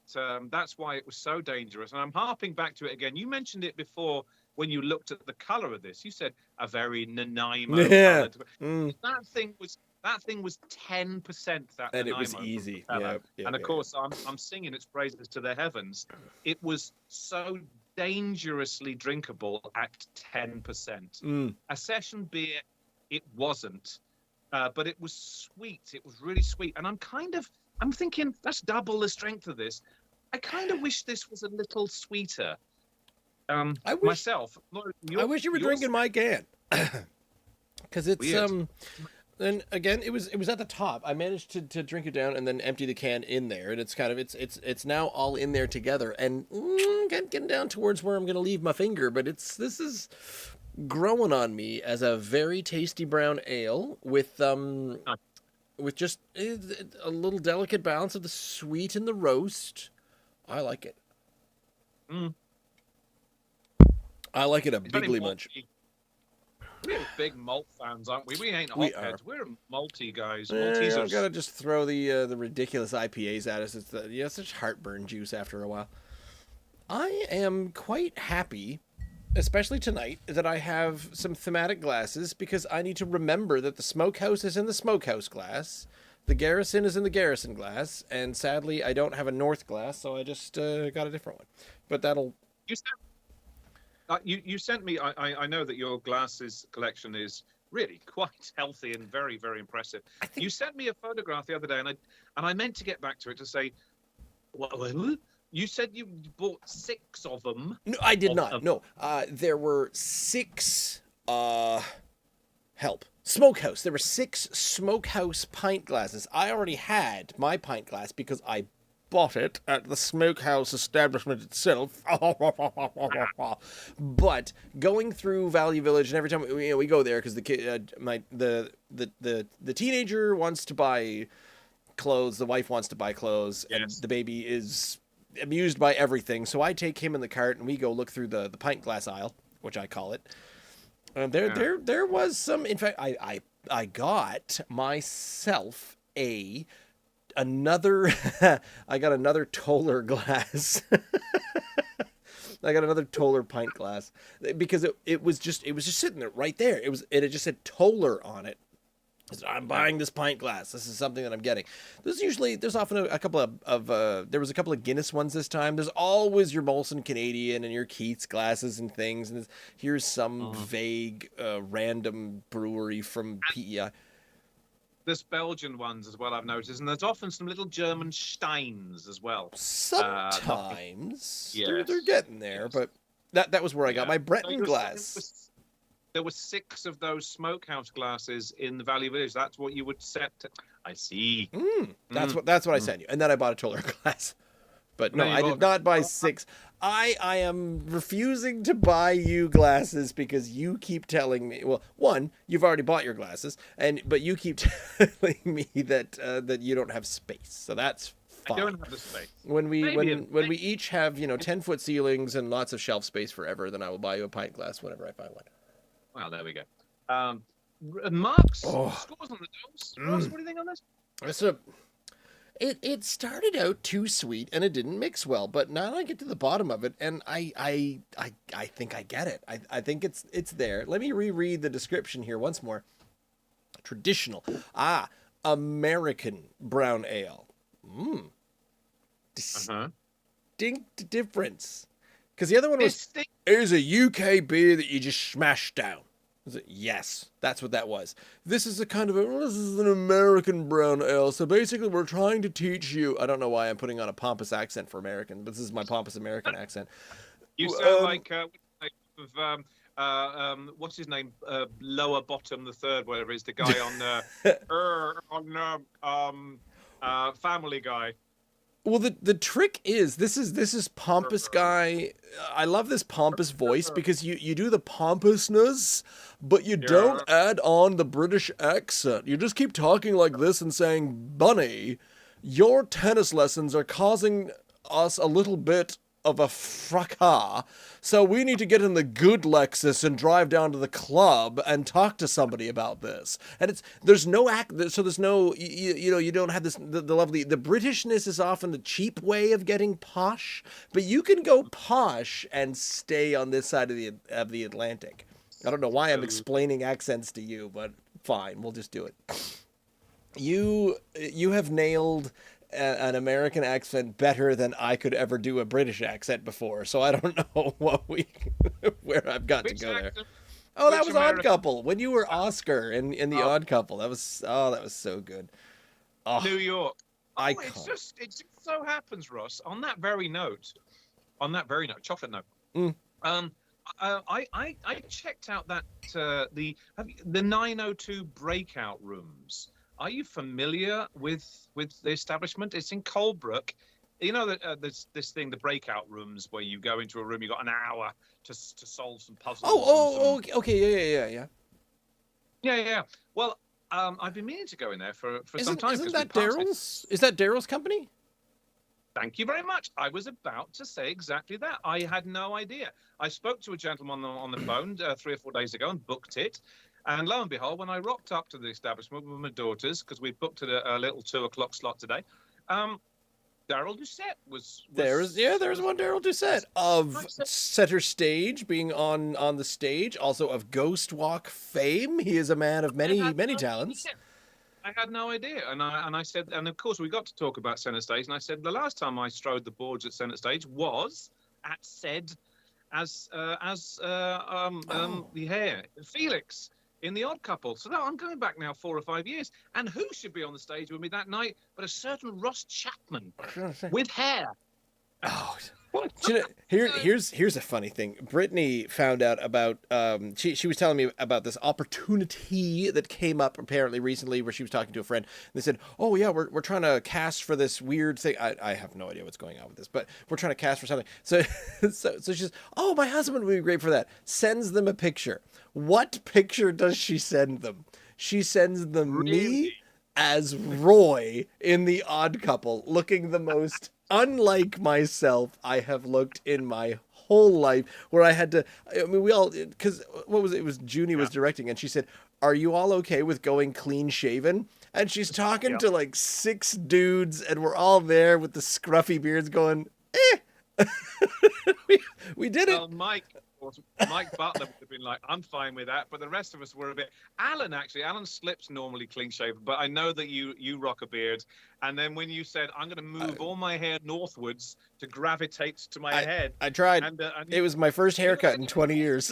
Speaker 2: that's why it was so dangerous. And I'm harping back to it again. You mentioned it before when you looked at the color of this. You said a very Nanaimo
Speaker 1: Yeah.
Speaker 2: colored. That thing was 10%. That
Speaker 1: And
Speaker 2: Nanaimo
Speaker 1: it was easy.
Speaker 2: propeller.
Speaker 1: Yeah,
Speaker 2: And of course, I'm singing its praises to the heavens. It was so dangerously drinkable at 10%. A session beer, it wasn't, but it was sweet. It was really sweet. And I'm thinking that's double the strength of this. I kind of wish this was a little sweeter. I wish
Speaker 1: you were drinking my can, because it's
Speaker 2: Weird.
Speaker 1: And again, it was at the top. I managed to drink it down and then empty the can in there, and it's kind of it's now all in there together, and getting down towards where I'm gonna leave my finger, but this is growing on me as a very tasty brown ale with just a little delicate balance of the sweet and the roast. I like it. I like it a bigly much.
Speaker 2: We're big malt fans, aren't we? We ain't
Speaker 1: We
Speaker 2: hotheads. We're malty guys.
Speaker 1: You
Speaker 2: Maltese
Speaker 1: don't
Speaker 2: are
Speaker 1: gotta just throw the ridiculous IPAs at us. It's such heartburn juice after a while. I am quite happy, especially tonight, that I have some thematic glasses, because I need to remember that the Smokehouse is in the Smokehouse glass, the Garrison is in the Garrison glass, and sadly I don't have a North glass, so I just got a different one. But that'll...
Speaker 2: You sent me. I know that your glasses collection is really quite healthy and very, very impressive. You sent me a photograph the other day, and I meant to get back to it to say, well, you said you bought 6 of them.
Speaker 1: No, I did not. No, there were 6. Smokehouse. There were 6 Smokehouse pint glasses. I already had my pint glass because I bought it at the Smokehouse establishment itself. But going through Value Village, and every time we go there, because the kid, the teenager wants to buy clothes, the wife wants to buy clothes, and the baby is amused by everything. So I take him in the cart, and we go look through the pint glass aisle, which I call it. There was some. In fact, I got myself another I got another Toller glass. I got another Toller pint glass because it was just sitting there right there. It just said Toller on it. So I'm buying this pint glass. This is something that I'm getting. There's often a couple of there was a couple of Guinness ones this time. There's always your Molson Canadian and your Keats glasses and things. And here's some vague random brewery from PEI.
Speaker 2: There's Belgian ones as well, I've noticed, and there's often some little German Steins as well.
Speaker 1: Sometimes they're getting there, but that was where I got my Breton glass.
Speaker 2: There were 6 of those Smokehouse glasses in the Value Village. That's what you would set. I see.
Speaker 1: That's what I sent you, and then I bought a Toller glass. But no, I did not buy 6. I am refusing to buy you glasses because you keep telling me. Well, one, you've already bought your glasses, but you keep telling me that you don't have space. So that's fine.
Speaker 2: I don't have the space.
Speaker 1: When we each have 10-foot ceilings and lots of shelf space forever, then I will buy you a pint glass whenever I find one.
Speaker 2: Well, there we go. Mark's scores on the dose. Ross, what do you think on this?
Speaker 1: So, it started out too sweet and it didn't mix well, but now I get to the bottom of it and I think I get it. I think it's there. Let me reread the description here once more. Traditional. American brown ale. Distinct difference. Because the other one was, is a UK beer that you just smash down. Yes, that's what that was. This is this is an American brown ale. So basically we're trying to teach you, I don't know why I'm putting on a pompous accent for American, but this is my pompous American accent.
Speaker 2: You sound like, what's his name? Lower Bottom, the third, whatever it is, the guy on Family Guy.
Speaker 1: Well, the trick is this is pompous guy. I love this pompous voice because you do the pompousness, but you don't add on the British accent. You just keep talking like this and saying, "Bunny, your tennis lessons are causing us a little bit of a fracas, so we need to get in the good Lexus and drive down to the club and talk to somebody about this. And there's no you don't have this the lovely, the Britishness is often the cheap way of getting posh, but you can go posh and stay on this side of the Atlantic. I don't know why I'm explaining accents to you, but fine, we'll just do it. You have nailed an American accent better than I could ever do a British accent before, so I don't know where I've got to go there. Oh, that was Odd Couple when you were Oscar in the Odd Couple. That was so good.
Speaker 2: Oh, New York.
Speaker 1: Icon.
Speaker 2: It just so happens, Ross. On that very note, chocolate note. I checked out that the 902 breakout rooms. Are you familiar with the establishment? It's in Colebrook. You know that there's this thing, the breakout rooms, where you go into a room, you got an hour to solve some puzzles.
Speaker 1: Okay,
Speaker 2: yeah. Well, I've been meaning to go in there for some time.
Speaker 1: Isn't that Daryl's? Is that Daryl's company?
Speaker 2: Thank you very much. I was about to say exactly that. I had no idea. I spoke to a gentleman on the phone 3 or 4 days ago and booked it. And lo and behold, when I rocked up to the establishment with my daughters, because we booked a little 2:00 slot today, Daryl Doucette was
Speaker 1: there's one Daryl Doucette of Center Stage, being on the stage, also of Ghost Walk fame. He is a man of many talents.
Speaker 2: I had no idea, and I said, and of course we got to talk about Center Stage, and I said the last time I strode the boards at Center Stage was at the hair Felix in the Odd Couple. So now I'm going back now 4 or 5 years, and who should be on the stage with me that night but a certain Ross Chapman with hair.
Speaker 1: Oh, here's a funny thing. Brittany found out about she was telling me about this opportunity that came up apparently recently, where she was talking to a friend. And they said, "Oh yeah, we're trying to cast for this weird thing." I have no idea what's going on with this, but we're trying to cast for something. So she says, "Oh, my husband would be great for that." Sends them a picture. What picture does she send them? She sends them me as Roy in the Odd Couple, looking the most unlike myself I have looked in my whole life, where I had to, I mean, we all, because what was it? It was Junie was directing, and she said, "Are you all okay with going clean shaven?" And she's talking to like 6 dudes, and we're all there with the scruffy beards going, eh. we did it.
Speaker 2: Well, Mike Butler would have been like, "I'm fine with that," but the rest of us were a bit. Alan Slips normally clean shaven, but I know that you rock a beard. And then when you said, "I'm going to move all my hair northwards to gravitate to my head,"
Speaker 1: I tried. And it was my first haircut in 20 years.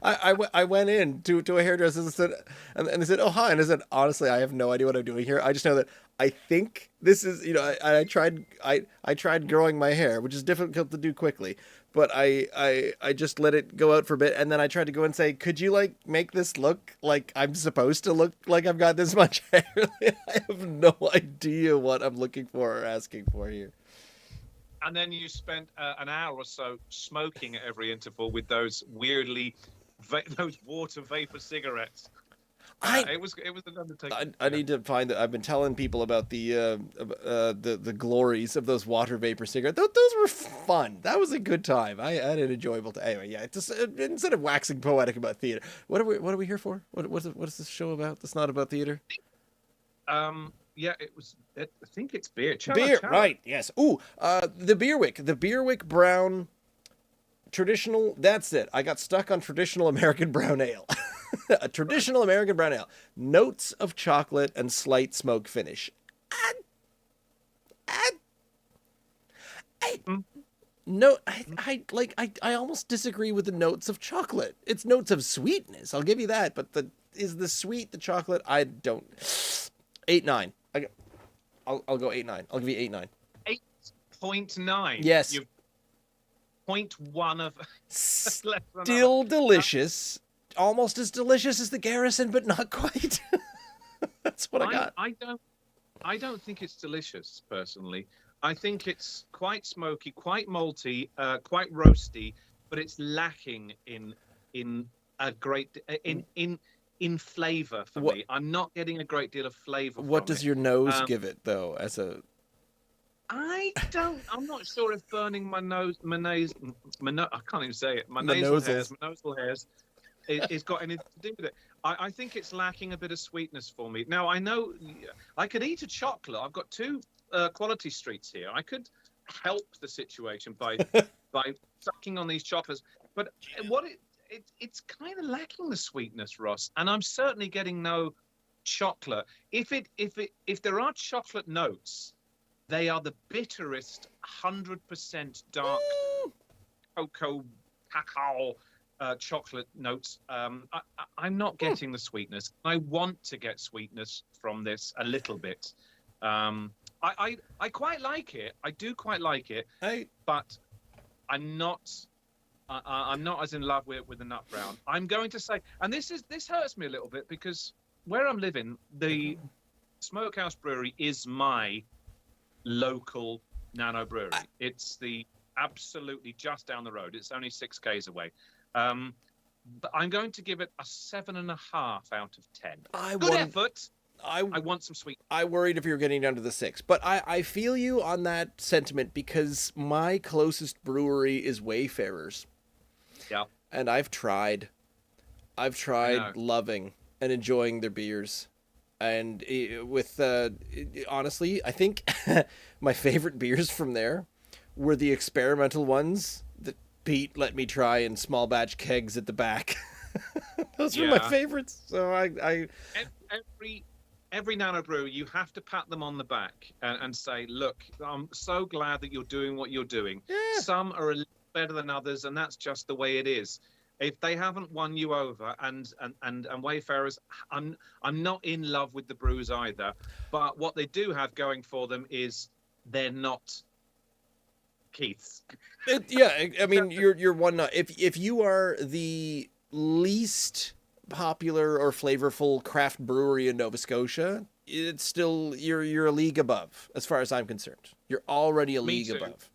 Speaker 1: I went in to a hairdresser and they said, "Oh, hi," and I said, "Honestly, I have no idea what I'm doing here. I just know that I think this is, I tried growing my hair, which is difficult to do quickly, but I just let it go out for a bit, and then I tried to go and say, could you like make this look like I'm supposed to look like I've got this much hair?" I have no idea what I'm looking for or asking for here.
Speaker 2: And then you spent an hour or so smoking at every interval with those weirdly those water vapor cigarettes. It was an undertaking.
Speaker 1: I need to find that. I've been telling people about the glories of those water vapor cigarettes. Those were fun. That was a good time. I had an enjoyable time. Anyway, yeah. Just, instead of waxing poetic about theater, what are we here for? What is this show about? That's not about theater.
Speaker 2: Yeah, I think it's beer.
Speaker 1: Chalo. Right? Yes. Ooh, the Beerwick brown. Traditional, that's it. I got stuck on traditional American brown ale. A traditional American brown ale. Notes of chocolate and slight smoke finish. I almost disagree with the notes of chocolate. It's notes of sweetness, I'll give you that, but is the sweet the chocolate? I don't. 8.9. I'll go 8.9. I'll give you 8.9.
Speaker 2: 8.9.
Speaker 1: Yes.
Speaker 2: 0.1 of
Speaker 1: still delicious, almost as delicious as the Garrison, but not quite. That's what I got.
Speaker 2: I don't think it's delicious personally. I think it's quite smoky, quite malty, quite roasty, but it's lacking in a great in flavor for me. I'm not getting a great deal of flavor.
Speaker 1: What does your nose give it though?
Speaker 2: I'm not sure if burning my I can't even say it. My
Speaker 1: The
Speaker 2: nasal hairs is got anything to do with it. I think it's lacking a bit of sweetness for me. Now, I know I could eat a chocolate. I've got two quality streets here. I could help the situation by sucking on these chocolates. But it's kind of lacking the sweetness, Ross. And I'm certainly getting no chocolate. If there are chocolate notes, they are the bitterest 100% dark cocoa cacao chocolate notes. I'm not getting the sweetness. I want to get sweetness from this a little bit. I quite like it. I do quite like it. But I'm not as in love with the nut brown. I'm going to say, and this hurts me a little bit because where I'm living, the Smokehouse Brewery is my local nano brewery. It's the absolutely just down the road. It's only 6 k's away. But I'm going to give it a 7.5 out of 10. Good effort. I want some sweet.
Speaker 1: I worried if you were getting down to the 6, but I feel you on that sentiment because my closest brewery is Wayfarers.
Speaker 2: Yeah.
Speaker 1: And I've tried loving and enjoying their beers. And with honestly, I think my favorite beers from there were the experimental ones that Pete let me try in small batch kegs at the back. Those were my favorites. So I
Speaker 2: every nano brewer, you have to pat them on the back and say, look, I'm so glad that you're doing what you're doing. Yeah. Some are a little better than others, and that's just the way it is. If they haven't won you over, and Wayfarers, I'm not in love with the brews either. But what they do have going for them is they're not Keith's.
Speaker 1: I mean, you're one. If you are the least popular or flavorful craft brewery in Nova Scotia, it's still you're a league above as far as I'm concerned. You're already a league above.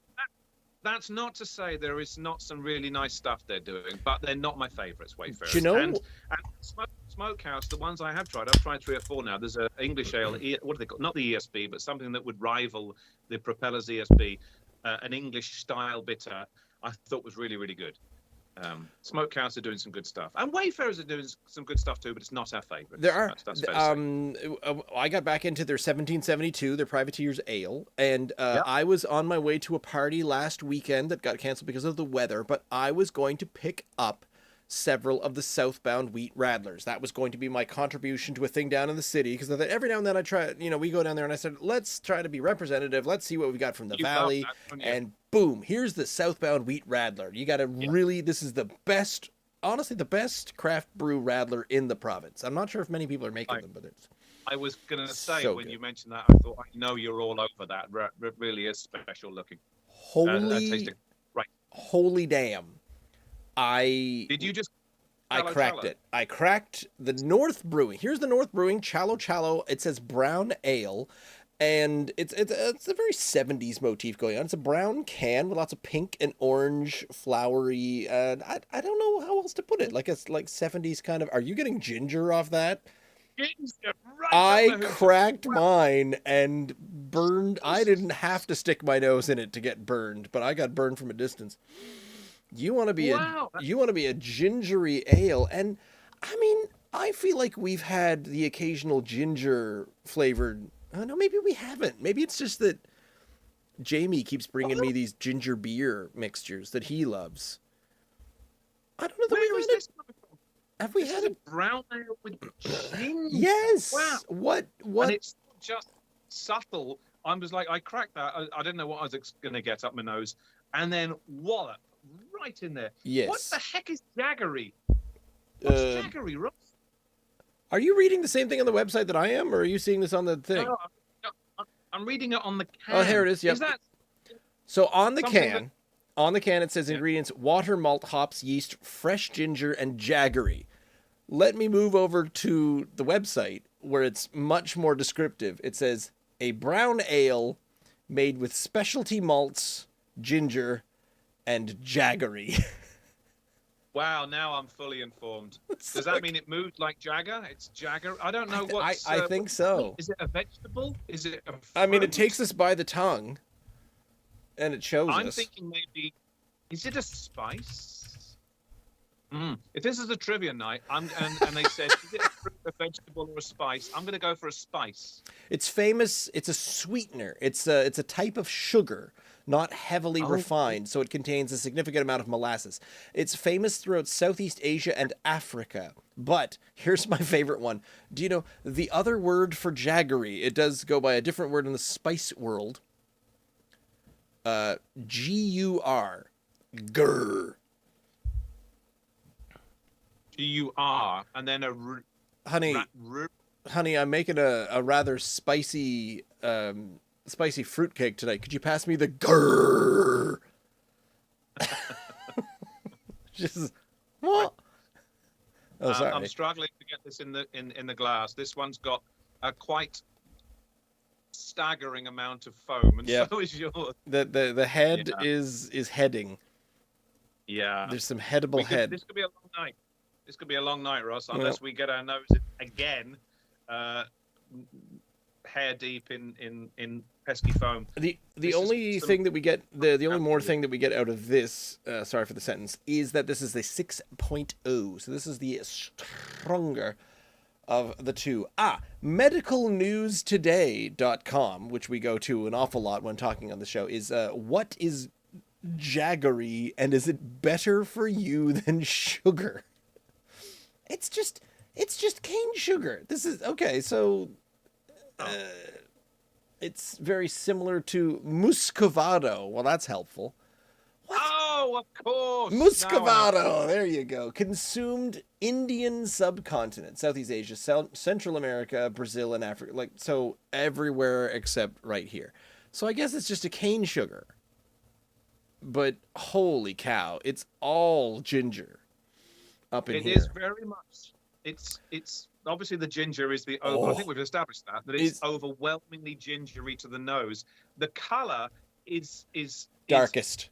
Speaker 2: That's not to say there is not some really nice stuff they're doing, but they're not my favourites, Wayfarers.
Speaker 1: Do you know?
Speaker 2: And Smokehouse, the ones I have tried, I've tried 3 or 4 now. There's an English ale, what do they call? Not the ESB, but something that would rival the Propeller's ESB, an English style bitter. I thought was really, really good. Smokehouse are doing some good stuff, and Wayfarers are doing some good stuff too, but it's not our favourite.
Speaker 1: There are. I got back into their 1772, their Privateer's Ale, and I was on my way to a party last weekend that got canceled because of the weather, but I was going to pick up several of the Southbound Wheat Radlers. That was going to be my contribution to a thing down in the city, because every now and then I try, we go down there and I said, let's try to be representative. Let's see what we got from the valley. And boom, here's the Southbound Wheat Radler. You got to really, this is the best, honestly, the best craft brew Radler in the province. I'm not sure if many people are making them, but it's
Speaker 2: I was going to say,
Speaker 1: so
Speaker 2: when
Speaker 1: good.
Speaker 2: You mentioned that, I thought, I know you're all over that. It really is special looking.
Speaker 1: Holy damn.
Speaker 2: Did you just...
Speaker 1: I cracked it. I cracked the North Brewing. Here's the North Brewing Chalo. It says brown ale, and it's a very 70s motif going on. It's a brown can with lots of pink and orange flowery. I don't know how else to put it. Like it's like 70s kind of. Are you getting ginger off that? I cracked mine and burned. I didn't have to stick my nose in it to get burned, but I got burned from a distance. You want to be a gingery ale, and I mean, I feel like we've had the occasional ginger flavored. Oh no, maybe we haven't. Maybe it's just that Jamie keeps bringing me these ginger beer mixtures that he loves. I don't know that
Speaker 2: Where is this coming from?
Speaker 1: Have we had
Speaker 2: a brown ale with ginger?
Speaker 1: Yes.
Speaker 2: Wow.
Speaker 1: What?
Speaker 2: And it's just subtle. I was like, I cracked that. I didn't know what I was going to get up my nose, and then wallop. Right in there.
Speaker 1: Yes.
Speaker 2: What the heck is jaggery? What's jaggery, Ross?
Speaker 1: Are you reading the same thing on the website that I am, or are you seeing this on the thing?
Speaker 2: No, I'm reading it on the can.
Speaker 1: Oh, here it is. Yep.
Speaker 2: Is that
Speaker 1: so on the can? On the can, it says ingredients: water, malt, hops, yeast, fresh ginger, and jaggery. Let me move over to the website where it's much more descriptive. It says a brown ale made with specialty malts, ginger, and jaggery.
Speaker 2: Wow, now I'm fully informed. Does that mean it moved like Jagger? It's Jagger? I don't know what.
Speaker 1: I think so.
Speaker 2: Is it a vegetable? Is it a fruit?
Speaker 1: I mean, it takes us by the tongue. And it shows
Speaker 2: I'm
Speaker 1: us.
Speaker 2: thinking maybe, is it a spice? If this is a trivia night, and they said, is it a fruit, a vegetable, or a spice? I'm going to go for a spice.
Speaker 1: It's famous. It's a sweetener. It's a type of sugar, not heavily refined, so it contains a significant amount of molasses. It's famous throughout Southeast Asia and Africa. But here's my favorite one. Do you know the other word for jaggery? It does go by a different word in the spice world. G-U-R. Grr.
Speaker 2: G-U-R, and then
Speaker 1: Honey, I'm making a rather spicy fruitcake tonight. Could you pass me the grrr? Just what? Oh, sorry.
Speaker 2: I'm struggling to get this in the glass. This one's got a quite staggering amount of foam, and so is yours.
Speaker 1: The head is heading.
Speaker 2: Yeah.
Speaker 1: There's some headable head.
Speaker 2: This could be a long night. This could be a long night, Ross, unless we get our nose again, hair deep in pesky foam.
Speaker 1: The only thing that we get, the only more thing that we get out of this, sorry for the sentence, is that this is the 6.0. So this is the stronger of the two. Medicalnewstoday.com, which we go to an awful lot when talking on the show, is what is jaggery, and is it better for you than sugar? It's just cane sugar. This is okay. So it's very similar to muscovado. Well, that's helpful. What?
Speaker 2: Oh, of course.
Speaker 1: Muscovado. There you go. Consumed Indian subcontinent, Southeast Asia, Central America, Brazil, and Africa. Like, so everywhere except right here. So I guess it's just a cane sugar. But holy cow, it's all ginger up in here.
Speaker 2: It is very much. It's obviously the ginger is I think we've established that it's overwhelmingly gingery to the nose. The color is
Speaker 1: darkest.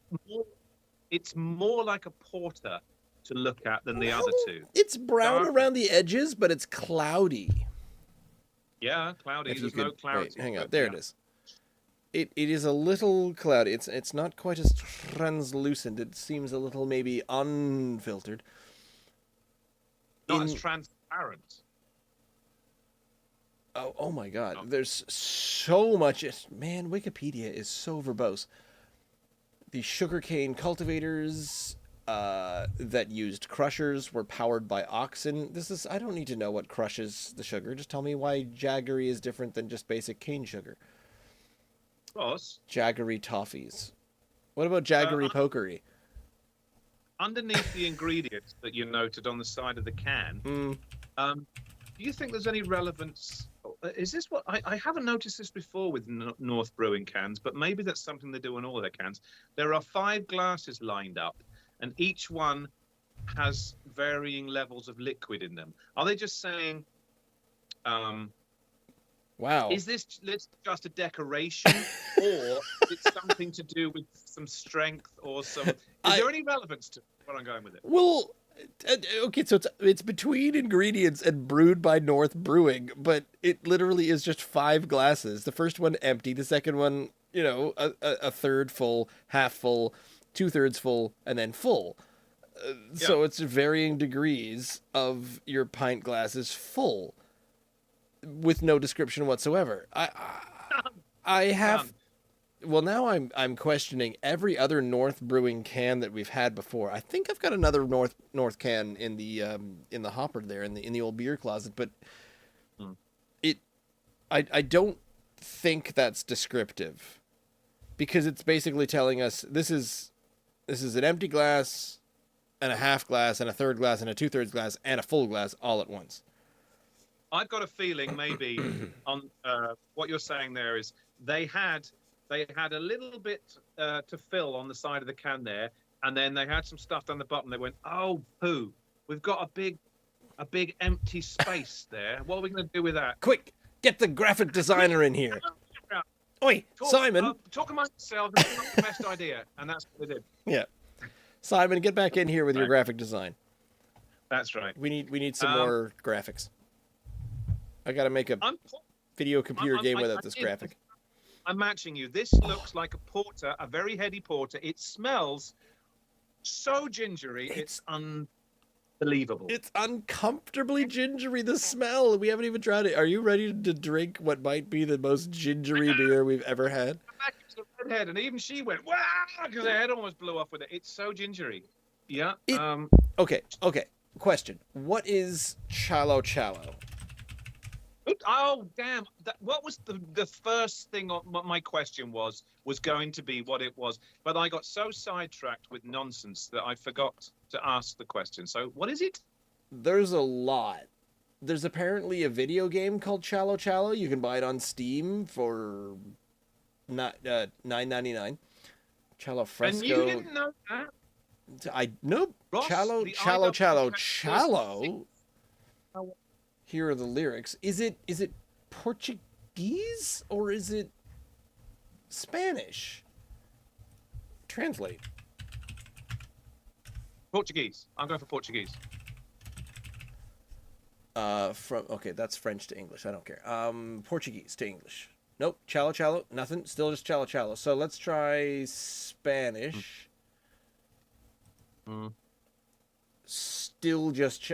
Speaker 2: It's more like a porter to look at than the other two.
Speaker 1: It's brown around the edges, but it's cloudy.
Speaker 2: Yeah, cloudy. There's no clarity.
Speaker 1: Wait, hang on. There it is. It is a little cloudy. It's not quite as translucent. It seems a little maybe unfiltered.
Speaker 2: Not as transparent.
Speaker 1: Oh my God. There's so much. Man, Wikipedia is so verbose. The sugarcane cultivators that used crushers were powered by oxen. I don't need to know what crushes the sugar. Just tell me why jaggery is different than just basic cane sugar.
Speaker 2: Ross?
Speaker 1: Jaggery toffees. What about jaggery pokery?
Speaker 2: Underneath the ingredients that you noted on the side of the can, do you think there's any relevance? Is this what I haven't noticed this before with North Brewing cans, but maybe that's something they do on all their cans. There are 5 glasses lined up, and each one has varying levels of liquid in them. Are they just saying,
Speaker 1: wow,
Speaker 2: is this just a decoration, or it's something to do with some strength or some? Is there any relevance to where I'm going with it?
Speaker 1: Well, okay, so it's between ingredients and brewed by North Brewing, but it literally is just 5 glasses. The first one empty, the second one, a third full, half full, 2/3 full, and then full. So it's varying degrees of your pint glasses full, with no description whatsoever. I have. Well, now I'm questioning every other North Brewing can that we've had before. I think I've got another North can in the hopper there in the old beer closet, but I don't think that's descriptive, because it's basically telling us this is an empty glass and a half glass and a third glass and a 2/3 glass and a full glass all at once.
Speaker 2: I've got a feeling maybe on what you're saying there is they had a little bit to fill on the side of the can there, and then they had some stuff down the bottom. They went, oh, poo, we've got a big empty space there. What are we going to do with that?
Speaker 1: Quick, get the graphic designer in here. Oi, Simon.
Speaker 2: Talk amongst yourselves. It's not the best idea, and that's what they did.
Speaker 1: Yeah, Simon, get back in here with your graphic design.
Speaker 2: That's right.
Speaker 1: We need some more graphics. I got to make a video computer game without this graphic.
Speaker 2: I'm matching you. This looks like a porter, a very heady porter. It smells so gingery. It's unbelievable.
Speaker 1: It's uncomfortably gingery, the smell. We haven't even tried it. Are you ready to drink what might be the most gingery beer we've ever had?
Speaker 2: The redhead, and even she went, wow, because her head almost blew off with it. It's so gingery. Yeah.
Speaker 1: Okay. Question. What is Chalo Chalo?
Speaker 2: Oh, damn. What was the first thing on what my question was going to be what it was. But I got so sidetracked with nonsense that I forgot to ask the question. So what is it?
Speaker 1: There's a lot. There's apparently a video game called Chalo Chalo. You can buy it on Steam for $9.99. Chalo Fresco.
Speaker 2: And you didn't know that?
Speaker 1: Nope.
Speaker 2: Ross,
Speaker 1: Chalo
Speaker 2: the
Speaker 1: Chalo
Speaker 2: IW
Speaker 1: Chalo. Here are the lyrics. Is it Portuguese or is it Spanish? Translate.
Speaker 2: Portuguese. I'm going for Portuguese.
Speaker 1: Okay, that's French to English. I don't care. Portuguese to English. Nope. Chalo Chalo. Nothing. Still just Chalo Chalo. So let's try Spanish. Still just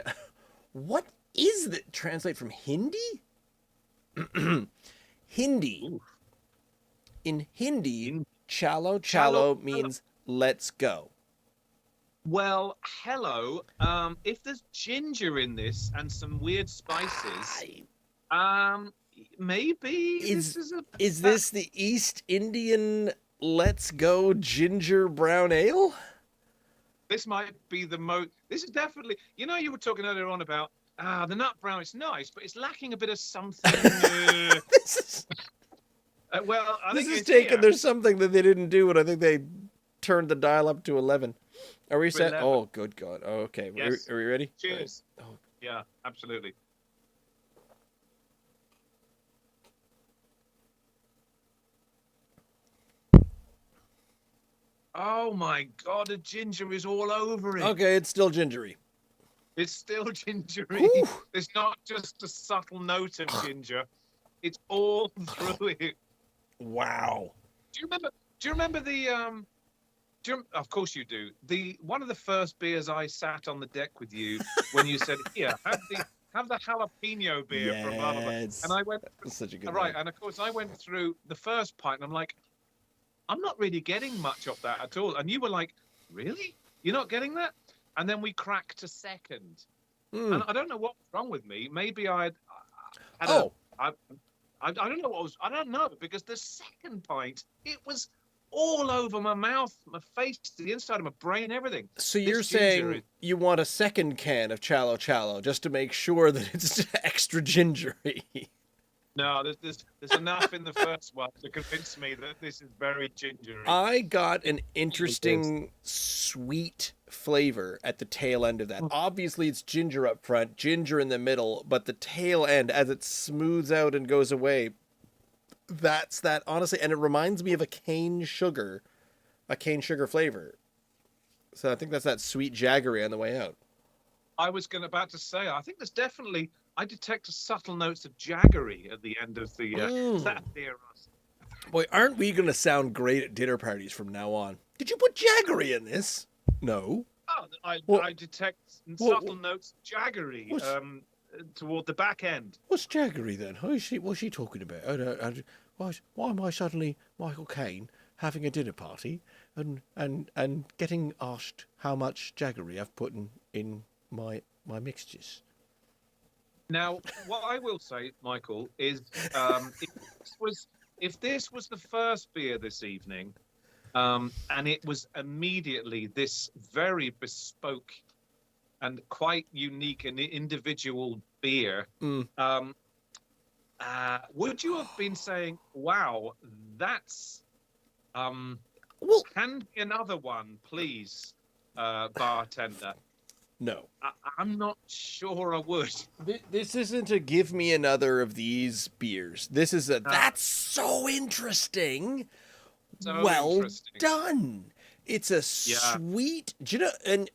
Speaker 1: what is that? Translate from Hindi? Hindi.
Speaker 2: Ooh.
Speaker 1: In Hindi, Chalo Chalo means let's go.
Speaker 2: Well, hello. If there's ginger in this and some weird spices, maybe
Speaker 1: is this the East Indian let's go ginger brown ale?
Speaker 2: This might be the most. This is definitely. You know, you were talking earlier on about the nut brown. It's nice, but it's lacking a bit of something.
Speaker 1: This is
Speaker 2: well, I think
Speaker 1: this is taken. There's something that they didn't do, and I think they turned the dial up to 11. Are we set?
Speaker 2: 11.
Speaker 1: Oh, good God. Oh, okay.
Speaker 2: Yes.
Speaker 1: Are we ready?
Speaker 2: Cheers.
Speaker 1: Oh.
Speaker 2: Yeah, absolutely. Oh my God, the ginger is all over it.
Speaker 1: Okay, it's still gingery.
Speaker 2: It's still gingery.
Speaker 1: Whew.
Speaker 2: It's not just a subtle note of ginger. It's all through it.
Speaker 1: Wow.
Speaker 2: Do you remember the of course you do. One of the first beers I sat on the deck with you when you said, "Here, have the jalapeno beer from blah, blah, blah." And I went,
Speaker 1: such a good
Speaker 2: right,
Speaker 1: one.
Speaker 2: and of course I went through the first pint and I'm like, I'm not really getting much of that at all. And you were like, really? You're not getting that? And then we cracked a second. And I don't know what's wrong with me. Maybe I don't know what was. I don't know, because the second pint, it was all over my mouth, my face, the inside of my brain, everything.
Speaker 1: So you're saying you want a second can of Chalo Chalo just to make sure that it's extra gingery?
Speaker 2: No, there's enough in the first one to convince me that this is very gingery.
Speaker 1: I got an interesting sweet flavor at the tail end of that. Obviously, it's ginger up front, ginger in the middle, but the tail end, as it smooths out and goes away, that's that, honestly. And it reminds me of a cane sugar flavor. So I think that's that sweet jaggery on the way out.
Speaker 2: I was about to say, I think there's definitely, I detect subtle notes of jaggery at the end of the that beer.
Speaker 1: Boy, aren't we going to sound great at dinner parties from now on? Did you put jaggery in this? No.
Speaker 2: Oh, I detect subtle notes of jaggery toward the back end.
Speaker 1: What's jaggery then? What's she talking about? Why am I suddenly Michael Caine having a dinner party and getting asked how much jaggery I've put in my mixtures?
Speaker 2: Now, what I will say, Michael, is if this was the first beer this evening, and it was immediately this very bespoke and quite unique and individual beer, would you have been saying, "Wow, that's can be another one, please, bartender"?
Speaker 1: No.
Speaker 2: I'm not sure I would.
Speaker 1: This isn't a give me another of these beers. This is that's so interesting.
Speaker 2: So
Speaker 1: well
Speaker 2: interesting.
Speaker 1: Done. It's a sweet, and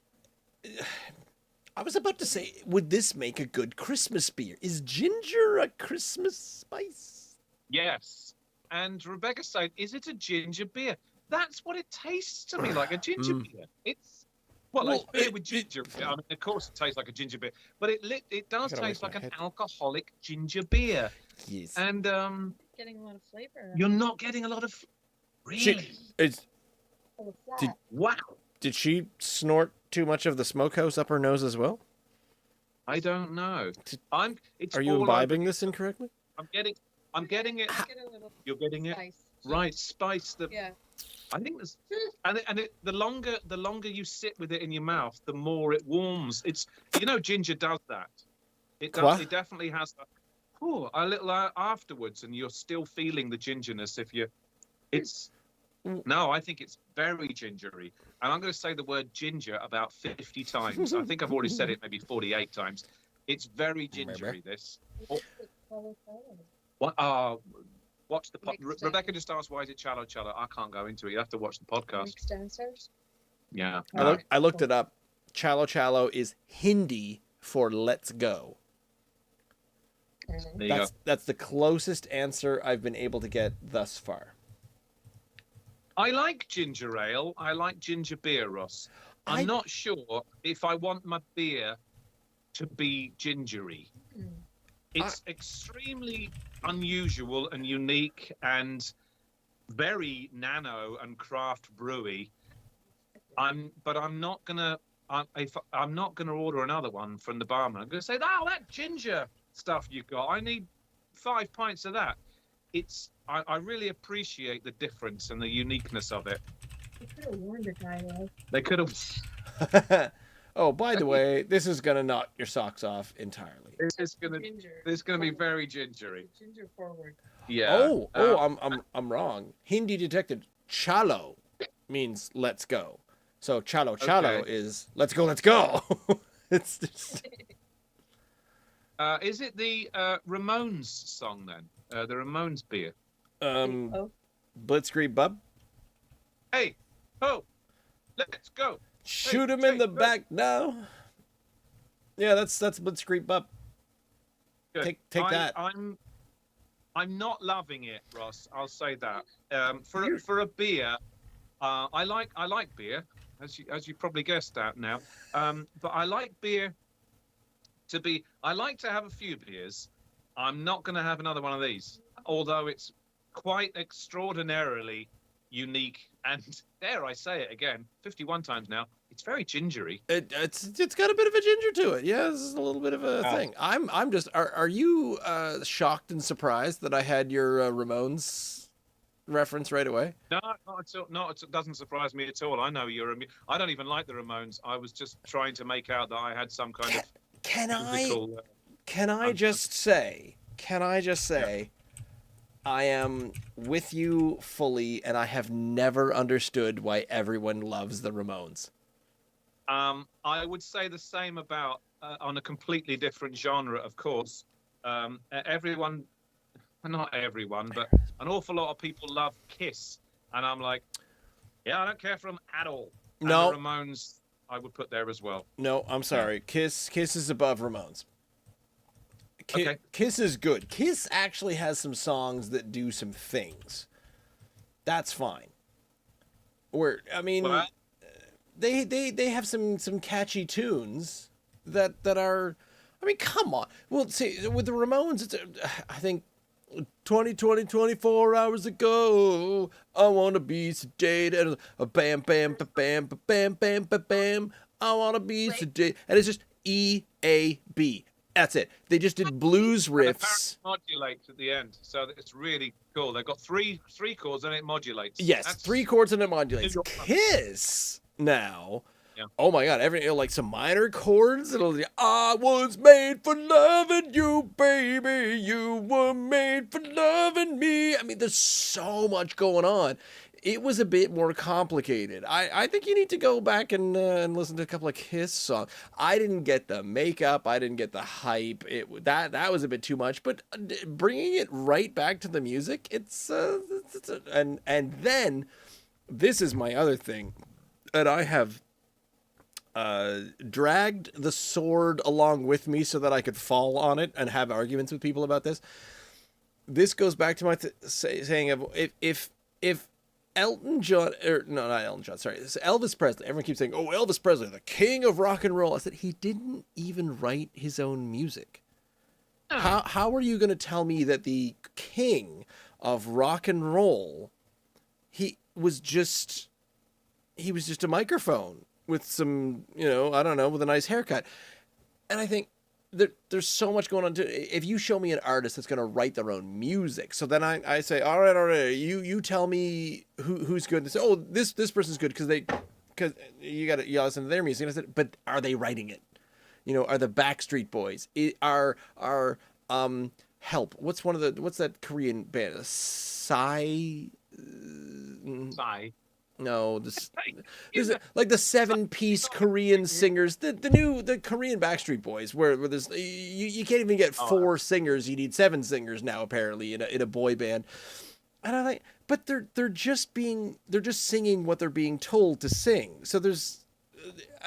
Speaker 1: I was about to say, would this make a good Christmas beer? Is ginger a Christmas spice?
Speaker 2: Yes. and Rebecca's saying, "Is it a ginger beer?" That's what it tastes to me like, a ginger beer. It's it's beer with ginger. I mean, of course, it tastes like a ginger beer, but it does taste like an alcoholic ginger beer.
Speaker 1: Yes.
Speaker 2: And
Speaker 3: Getting a lot of flavor.
Speaker 2: you're not getting a lot of really. Wow.
Speaker 1: Did she snort too much of the Smokehouse up her nose as well?
Speaker 2: I don't know.
Speaker 1: Are you imbibing this incorrectly?
Speaker 2: I'm getting it. You're getting it.
Speaker 3: Spice.
Speaker 2: Right, spice.
Speaker 3: Yeah.
Speaker 2: I think there's, the longer you sit with it in your mouth, the more it warms. It's ginger does that. It does.
Speaker 1: What?
Speaker 2: It definitely has a little afterwards, and you're still feeling the gingerness. I think it's very gingery, and I'm going to say the word ginger about 50 times. I think I've already said it maybe 48 times. It's very gingery. This. What? Watch the Rebecca just asked, "Why is it Chalo Chalo?" I can't go into it. You have to watch the podcast.
Speaker 3: Mixed answers.
Speaker 2: Yeah.
Speaker 1: I looked it up. Chalo Chalo is Hindi for "let's go."
Speaker 2: There you go.
Speaker 1: That's the closest answer I've been able to get thus far.
Speaker 2: I like ginger ale. I like ginger beer, Ross. I'm not sure if I want my beer to be gingery. It's extremely unusual and unique and very nano and craft brewy. I'm not gonna order another one from the barman. I'm gonna say, "Oh, that ginger stuff you got. I need 5 pints of that." I really appreciate the difference and the uniqueness of it.
Speaker 3: They could have warned the guy though.
Speaker 2: They could have.
Speaker 1: Oh, by the way, this is gonna knock your socks off entirely.
Speaker 2: It's gonna be very gingery.
Speaker 3: Ginger forward.
Speaker 2: Yeah.
Speaker 1: I'm wrong. Hindi detected. Chalo means let's go. So Chalo Chalo is let's go, let's go. It's just...
Speaker 2: Is it the Ramones song then? The Ramones beer.
Speaker 1: Blitzkrieg Bub.
Speaker 2: Hey, let's go.
Speaker 1: Shoot him in the back now. Yeah, that's Blitzkrieg Bub.
Speaker 2: Good.
Speaker 1: Take that.
Speaker 2: I'm not loving it, Ross. I'll say that. For a beer, I like beer, as you probably guessed out now. But I like beer to be. I like to have a few beers. I'm not going to have another one of these, although it's quite extraordinarily unique and, dare I say it again, 51 times now, it's very gingery.
Speaker 1: It's got a bit of a ginger to it. Yeah, this is a little bit of a thing. I'm just. Are you shocked and surprised that I had your Ramones reference right away?
Speaker 2: No, it doesn't surprise me at all. I know I don't even like the Ramones. I was just trying to make out that I had some kind of.
Speaker 1: Can I just say? Yeah. I am with you fully, and I have never understood why everyone loves the Ramones.
Speaker 2: I would say the same about on a completely different genre, of course. Everyone, not everyone, but an awful lot of people love Kiss, and I'm like, yeah, I don't care for them at all. And
Speaker 1: no,
Speaker 2: the Ramones, I would put there as well.
Speaker 1: No, I'm sorry. Kiss is above Ramones.
Speaker 2: Okay.
Speaker 1: Kiss is good. Kiss actually has some songs that do some things. That's fine. They have some catchy tunes that are. I mean, come on. Well, see, with the Ramones, it's I think 24 hours ago, I want to be sedated. Bam, bam, bam, bam, bam, bam, bam, bam. I want to be sedated. And it's just E-A-B. That's it. They just did blues riffs.
Speaker 2: It modulates at the end, so it's really cool. They've got three chords and it modulates.
Speaker 1: Yes, that's 3 chords and it modulates. Kiss now. Yeah. Oh my God! Like some minor chords. It'll be, I was made for loving you, baby. You were made for loving me. I mean, there's so much going on. It was a bit more complicated. I think you need to go back and listen to a couple of Kiss songs. I didn't get the makeup. I didn't get the hype. That was a bit too much. But bringing it right back to the music, and then this is my other thing, and I have dragged the sword along with me so that I could fall on it and have arguments with people about this. this goes back to my saying of if Elton John, or no, not Elton John, sorry, it's Elvis Presley. Everyone keeps saying, "Oh, Elvis Presley, the king of rock and roll." I said he didn't even write his own music. How are you going to tell me that the king of rock and roll, he was just a microphone with some, I don't know, with a nice haircut? And I think there's so much going on too. If you show me an artist that's going to write their own music, so then I say, all right, you tell me who's good. And say, oh, this person's good because you listen to their music. And I said, but are they writing it? Are the Backstreet Boys? Are Help? What's that Korean band? Psy. No, this like the 7-piece Korean singers, the Korean Backstreet Boys, where there's you can't even get 4 singers, you need 7 singers now apparently in a boy band. And I like, but they're just singing what they're being told to sing. So there's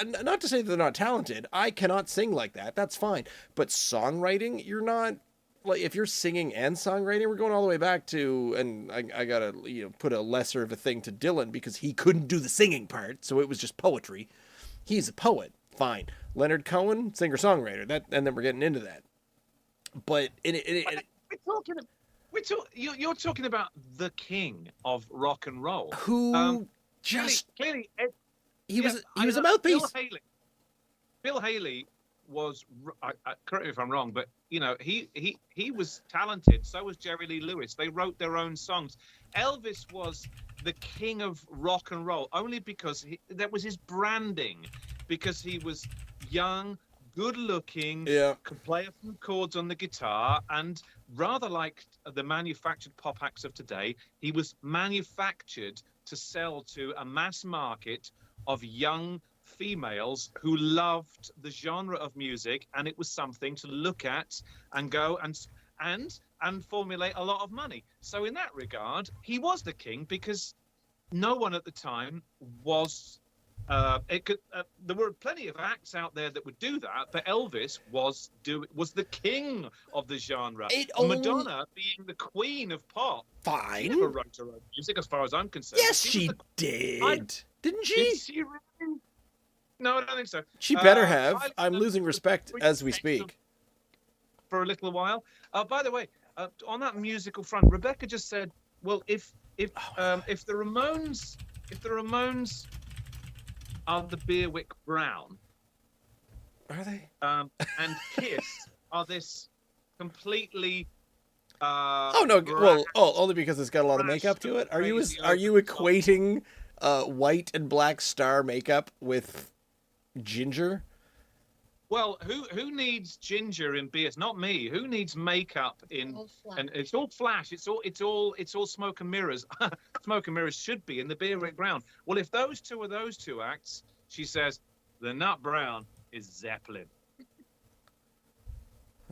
Speaker 1: not to say that they're not talented. I cannot sing like that. That's fine. But songwriting, you're not. Like, if you're singing and songwriting, we're going all the way back to, and I gotta put a lesser of a thing to Dylan because he couldn't do the singing part, so it was just poetry. He's a poet, fine. Leonard Cohen, singer songwriter. And then we're getting into that. But
Speaker 2: you're talking about the king of rock and roll,
Speaker 1: who
Speaker 2: clearly
Speaker 1: he was a mouthpiece.
Speaker 2: Bill Haley was, correct me if I'm wrong, but he was talented. So was Jerry Lee Lewis. They wrote their own songs. Elvis was the king of rock and roll only because that was his branding, because he was young, good looking, could play a few chords on the guitar, and rather like the manufactured pop acts of today, he was manufactured to sell to a mass market of young females who loved the genre of music, and it was something to look at and go and formulate a lot of money. So in that regard, he was the king, because no one at the time was there were plenty of acts out there that would do that, but Elvis was the king of the genre. Madonna, being the queen of pop,
Speaker 1: fine,
Speaker 2: she never wrote her own music as far as I'm concerned.
Speaker 1: Yes, she did. Didn't she?
Speaker 2: Did she really? No, I don't think so.
Speaker 1: She better have. I'm losing respect as we speak.
Speaker 2: For a little while. By the way, on that musical front, Rebecca just said, "Well, if the Ramones are the Beerwick Brown,
Speaker 1: are they?
Speaker 2: And Kiss are this completely."
Speaker 1: Only because it's got a lot of makeup to it. Are you equating white and black star makeup with ginger?
Speaker 2: Well, who needs ginger in beers? Not me. Who needs makeup in? And it's all flash. It's all smoke and mirrors. Smoke and mirrors should be in the Beerwick Brown. Well, if those two are those two acts, she says the Nut Brown is Zeppelin.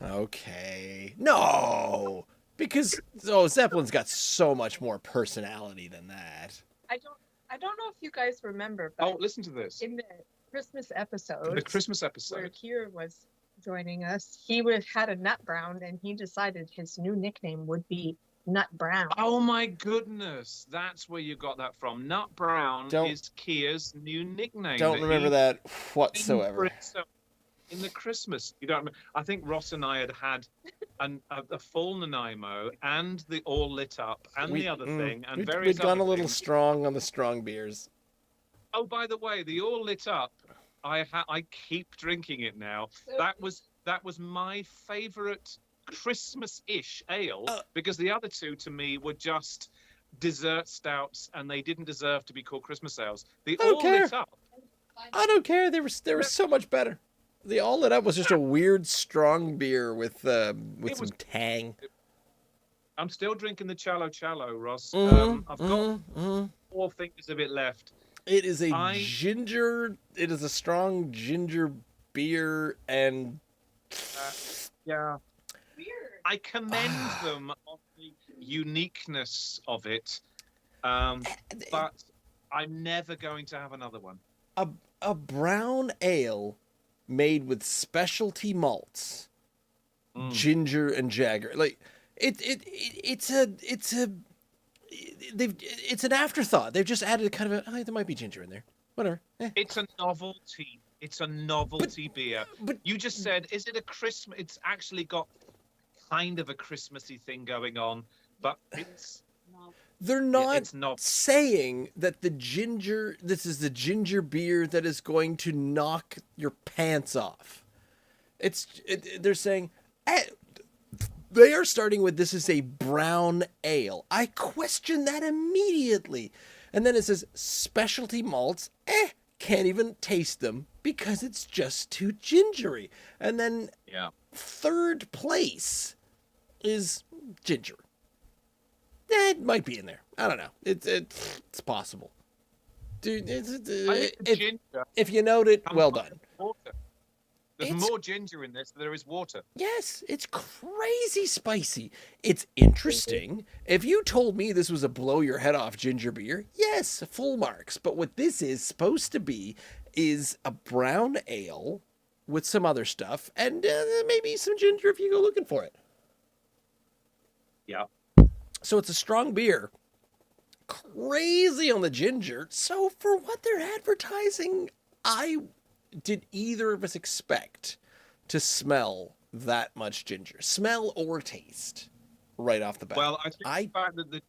Speaker 1: Okay. No, because Zeppelin's got so much more personality than that.
Speaker 3: I don't know if you guys remember, but
Speaker 2: listen to this.
Speaker 3: In the Christmas episode,
Speaker 2: where
Speaker 3: Kier was joining us, he had a Nut Brown, and he decided his new nickname would be Nut Brown.
Speaker 2: Oh my goodness, that's where you got that from. Nut Brown is Kier's new nickname.
Speaker 1: Don't remember that whatsoever.
Speaker 2: In the Christmas, you don't remember? I think Ross and I had a full Nanaimo and the All Lit Up and the other thing, and
Speaker 1: we've gone a little strong on the strong beers.
Speaker 2: Oh, by the way, the All Lit Up, I keep drinking it now. That was my favorite Christmas-ish ale, because the other two to me were just dessert stouts, and they didn't deserve to be called Christmas ales. The All Lit Up.
Speaker 1: I don't care. They were so much better. The All Lit Up was just a weird strong beer with some tang.
Speaker 2: I'm still drinking the Chalo, Ross. I've got 4 fingers of it left.
Speaker 1: It is ginger. It is a strong ginger beer, and
Speaker 2: yeah. Weird. I commend them on the uniqueness of it, but I'm never going to have another one.
Speaker 1: A brown ale made with specialty malts, ginger and Jagger. Like, It's an afterthought. They've just added kind of a, oh, there might be ginger in there. Whatever.
Speaker 2: It's a novelty. It's a novelty beer.
Speaker 1: But
Speaker 2: You just said, is it a Christmas? It's actually got kind of a Christmassy thing going on, but
Speaker 1: they're
Speaker 2: it's
Speaker 1: not
Speaker 2: not.
Speaker 1: saying that this is the ginger beer that is going to knock your pants off. They're saying, they are starting with, this is a brown ale. I question that immediately. And then it says specialty malts, can't even taste them because it's just too gingery. And then third place is ginger. It might be in there. I don't know. It's possible. Dude, if you note it, well done.
Speaker 2: There's more ginger in this than there is water.
Speaker 1: Yes, it's crazy spicy. It's interesting. If you told me this was a blow your head off ginger beer, yes, full marks. But what this is supposed to be is a brown ale with some other stuff and maybe some ginger if you go looking for it.
Speaker 2: Yeah.
Speaker 1: So it's a strong beer. Crazy on the ginger. So for what they're advertising, did either of us expect to smell that much ginger? Smell or taste right off the bat?
Speaker 2: Well, I think the fact that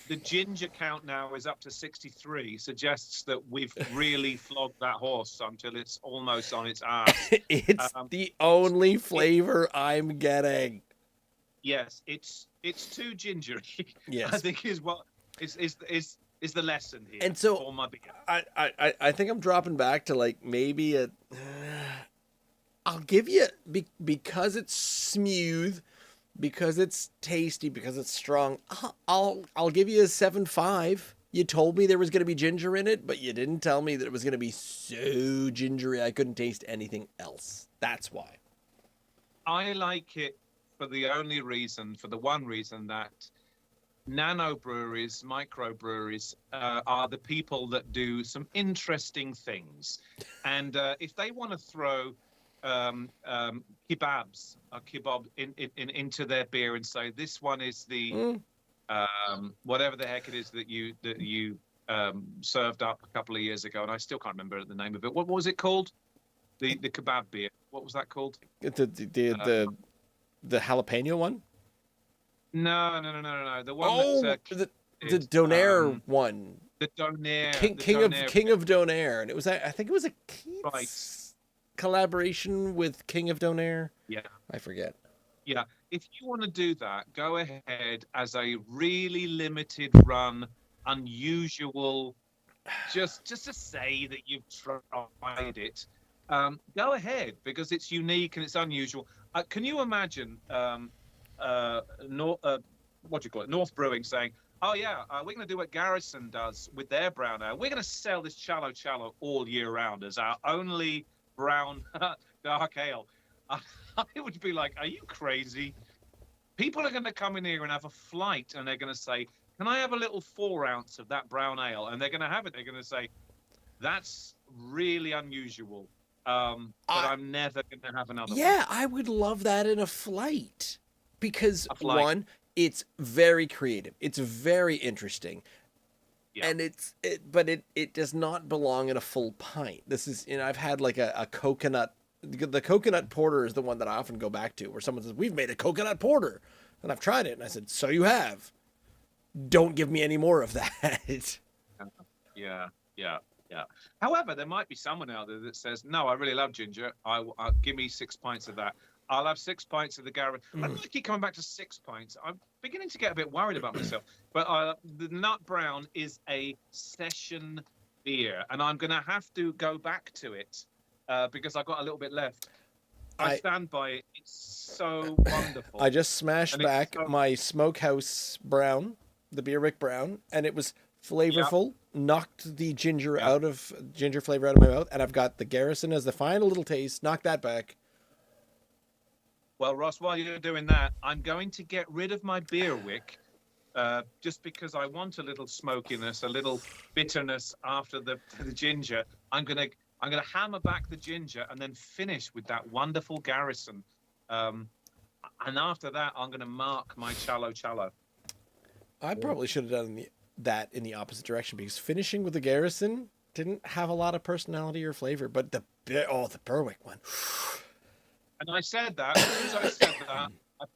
Speaker 2: the ginger count now is up to 63 suggests that we've really flogged that horse until it's almost on its ass.
Speaker 1: It's the only flavor I'm getting.
Speaker 2: Yes, it's too gingery.
Speaker 1: Yes.
Speaker 2: I think is what is the lesson here.
Speaker 1: And so
Speaker 2: for my beer.
Speaker 1: I think I'm dropping back to like maybe I'll give you, because it's smooth, because it's tasty, because it's strong. I'll give you a 7.5. You told me there was going to be ginger in it, but you didn't tell me that it was going to be so gingery I couldn't taste anything else. That's why.
Speaker 2: I like it for the one reason that nano breweries, microbreweries are the people that do some interesting things. And if they want to throw kebabs or kebab into their beer and say, this one is the whatever the heck it is that you served up a couple of years ago, and I still can't remember the name of it. What was it called? The kebab beer. What was that called?
Speaker 1: The jalapeno one?
Speaker 2: No. The one
Speaker 1: the Donair one.
Speaker 2: The Donair.
Speaker 1: King of Donair, and it was, I think it was a Keats collaboration with King of Donair.
Speaker 2: Yeah,
Speaker 1: I forget.
Speaker 2: Yeah, if you want to do that, go ahead as a really limited run, unusual. Just to say that you've tried it. Go ahead, because it's unique and it's unusual. Can you imagine North Brewing saying, oh yeah, we're going to do what Garrison does with their brown ale. We're going to sell this Chalo all year round as our only brown dark ale. I would be like, are you crazy? People are going to come in here and have a flight, and they're going to say, can I have a little 4 ounce of that brown ale? And they're going to have it. They're going to say, that's really unusual. But I'm never going to have another one.
Speaker 1: Yeah, I would love that in a flight. Because, one, it's very creative. It's very interesting. Yeah. And it does not belong in a full pint. This is, I've had like a coconut. The coconut porter is the one that I often go back to, where someone says, we've made a coconut porter. And I've tried it. And I said, so you have. Don't give me any more of that.
Speaker 2: Yeah. However, there might be someone out there that says, no, I really love ginger. I'll give me 6 pints of that. I'll have 6 pints of the Garrison. I don't want to keep coming back to 6 pints. I'm beginning to get a bit worried about myself. But the Nut Brown is a session beer, and I'm going to have to go back to it because I've got a little bit left. I stand by it. It's so wonderful.
Speaker 1: I just smashed back my Smokehouse Brown, the Beerwick Brown, and it was flavorful, knocked the ginger flavor out of my mouth, and I've got the Garrison as the final little taste, knocked that back.
Speaker 2: Well, Ross, while you're doing that, I'm going to get rid of my Beerwick just because I want a little smokiness, a little bitterness after the ginger. I'm gonna hammer back the ginger and then finish with that wonderful Garrison. And after that, I'm going to mark my Chalo.
Speaker 1: I probably should have done that in the opposite direction, because finishing with the Garrison didn't have a lot of personality or flavor, but the Berwick one.
Speaker 2: And I said that, as soon as I said that, I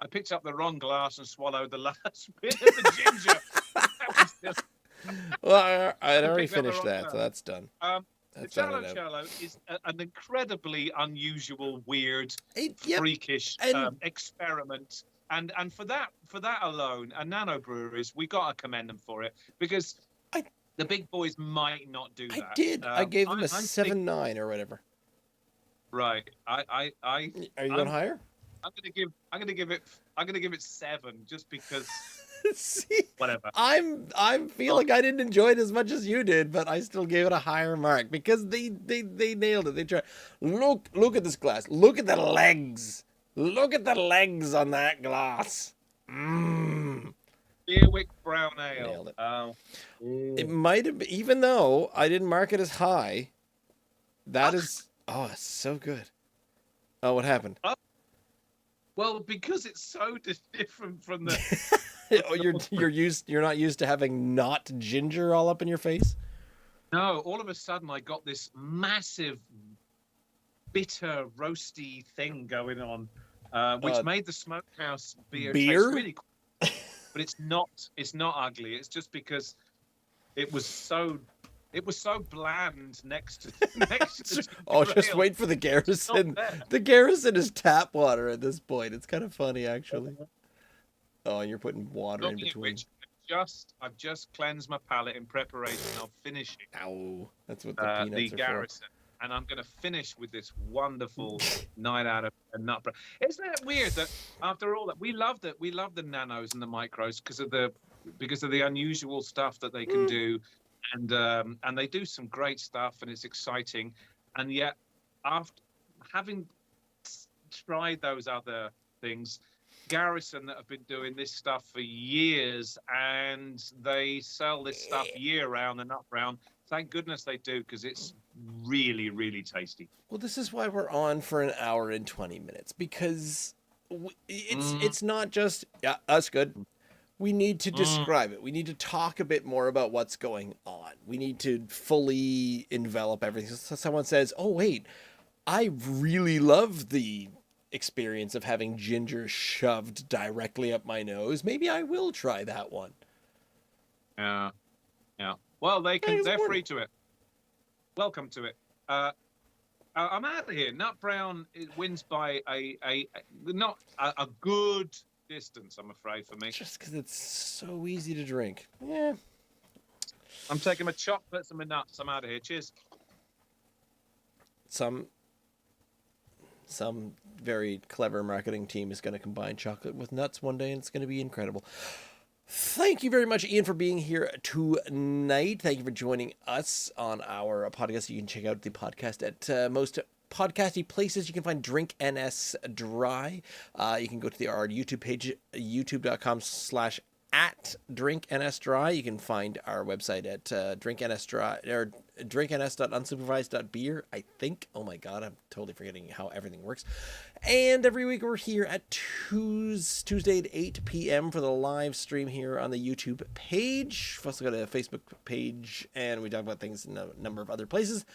Speaker 2: picked up the wrong glass and swallowed the last bit of the ginger. That was just-
Speaker 1: Well, I'd already
Speaker 2: picked up the
Speaker 1: finished
Speaker 2: wrong
Speaker 1: that,
Speaker 2: glass.
Speaker 1: so that's done.
Speaker 2: The
Speaker 1: That's done it out.
Speaker 2: Chalo is an incredibly unusual, weird,
Speaker 1: Yep.
Speaker 2: freakish
Speaker 1: And-
Speaker 2: experiment. And for that alone, and nano breweries, we got to commend them for it, because the big boys might not do that.
Speaker 1: I did. I gave them a
Speaker 2: I'm
Speaker 1: 7.9 or whatever.
Speaker 2: Right.
Speaker 1: Are you going higher?
Speaker 2: I'm gonna give it 7, just because.
Speaker 1: See,
Speaker 2: Whatever.
Speaker 1: I'm feeling I didn't enjoy it as much as you did, but I still gave it a higher mark because they nailed it. They tried. Look at this glass. Look at the legs. Look at the legs on that glass.
Speaker 2: Beerwick brown ale.
Speaker 1: Nailed it.
Speaker 2: Oh.
Speaker 1: It might have, even though I didn't mark it as high. That is, it's so good. Oh, what happened?
Speaker 2: Well, because it's so different from the.
Speaker 1: You're not used to having not ginger all up in your face?
Speaker 2: No, all of a sudden I got this massive, bitter, roasty thing going on, which made the Smokehouse beer taste really cool. But it's not ugly. It's just because it was so bland next to
Speaker 1: just
Speaker 2: ale.
Speaker 1: wait for the Garrison. The Garrison is tap water at this point. It's kind of funny, actually. Oh, and you're putting water in between.
Speaker 2: Which I've just cleansed my palate in preparation of finishing.
Speaker 1: Ow, that's what the peanuts are
Speaker 2: Garrison. And I'm going to finish with this wonderful night out of a nut brown. Isn't it weird that after all that we love the nanos and the micros because of the unusual stuff that they can do, and they do some great stuff, and it's exciting, and yet after having tried those other things, Garrison that have been doing this stuff for years, and they sell this stuff year round and up round. Thank goodness they do, because it's really, really tasty.
Speaker 1: Well, this is why we're on for an hour and 20 minutes, because it's not just us good. We need to describe it. We need to talk a bit more about what's going on. We need to fully envelop everything. So someone says, "Oh wait, I really love the experience of having ginger shoved directly up my nose. Maybe I will try that one."
Speaker 2: Yeah. Well, they're free to it. Welcome to it. I'm out of here. Nut Brown wins by a good distance, I'm afraid, for me.
Speaker 1: Just because it's so easy to drink. Yeah.
Speaker 2: I'm taking my chocolates and my nuts. I'm out of here. Cheers.
Speaker 1: Some very clever marketing team is going to combine chocolate with nuts one day, and it's going to be incredible. Thank you very much, Ian, for being here tonight. Thank you for joining us on our podcast. You can check out the podcast at most podcasty places. You can find Drink NS Dry. You can go to our YouTube page, youtube.com/@drinknsdry. You can find our website at drinknsdry or drinkns.unsupervised.beer, I think. Oh my god, I'm totally forgetting how everything works. And every week we're here at Tuesday at 8 p.m. for the live stream here on the YouTube page. We've also got a Facebook page, and we talk about things in a number of other places.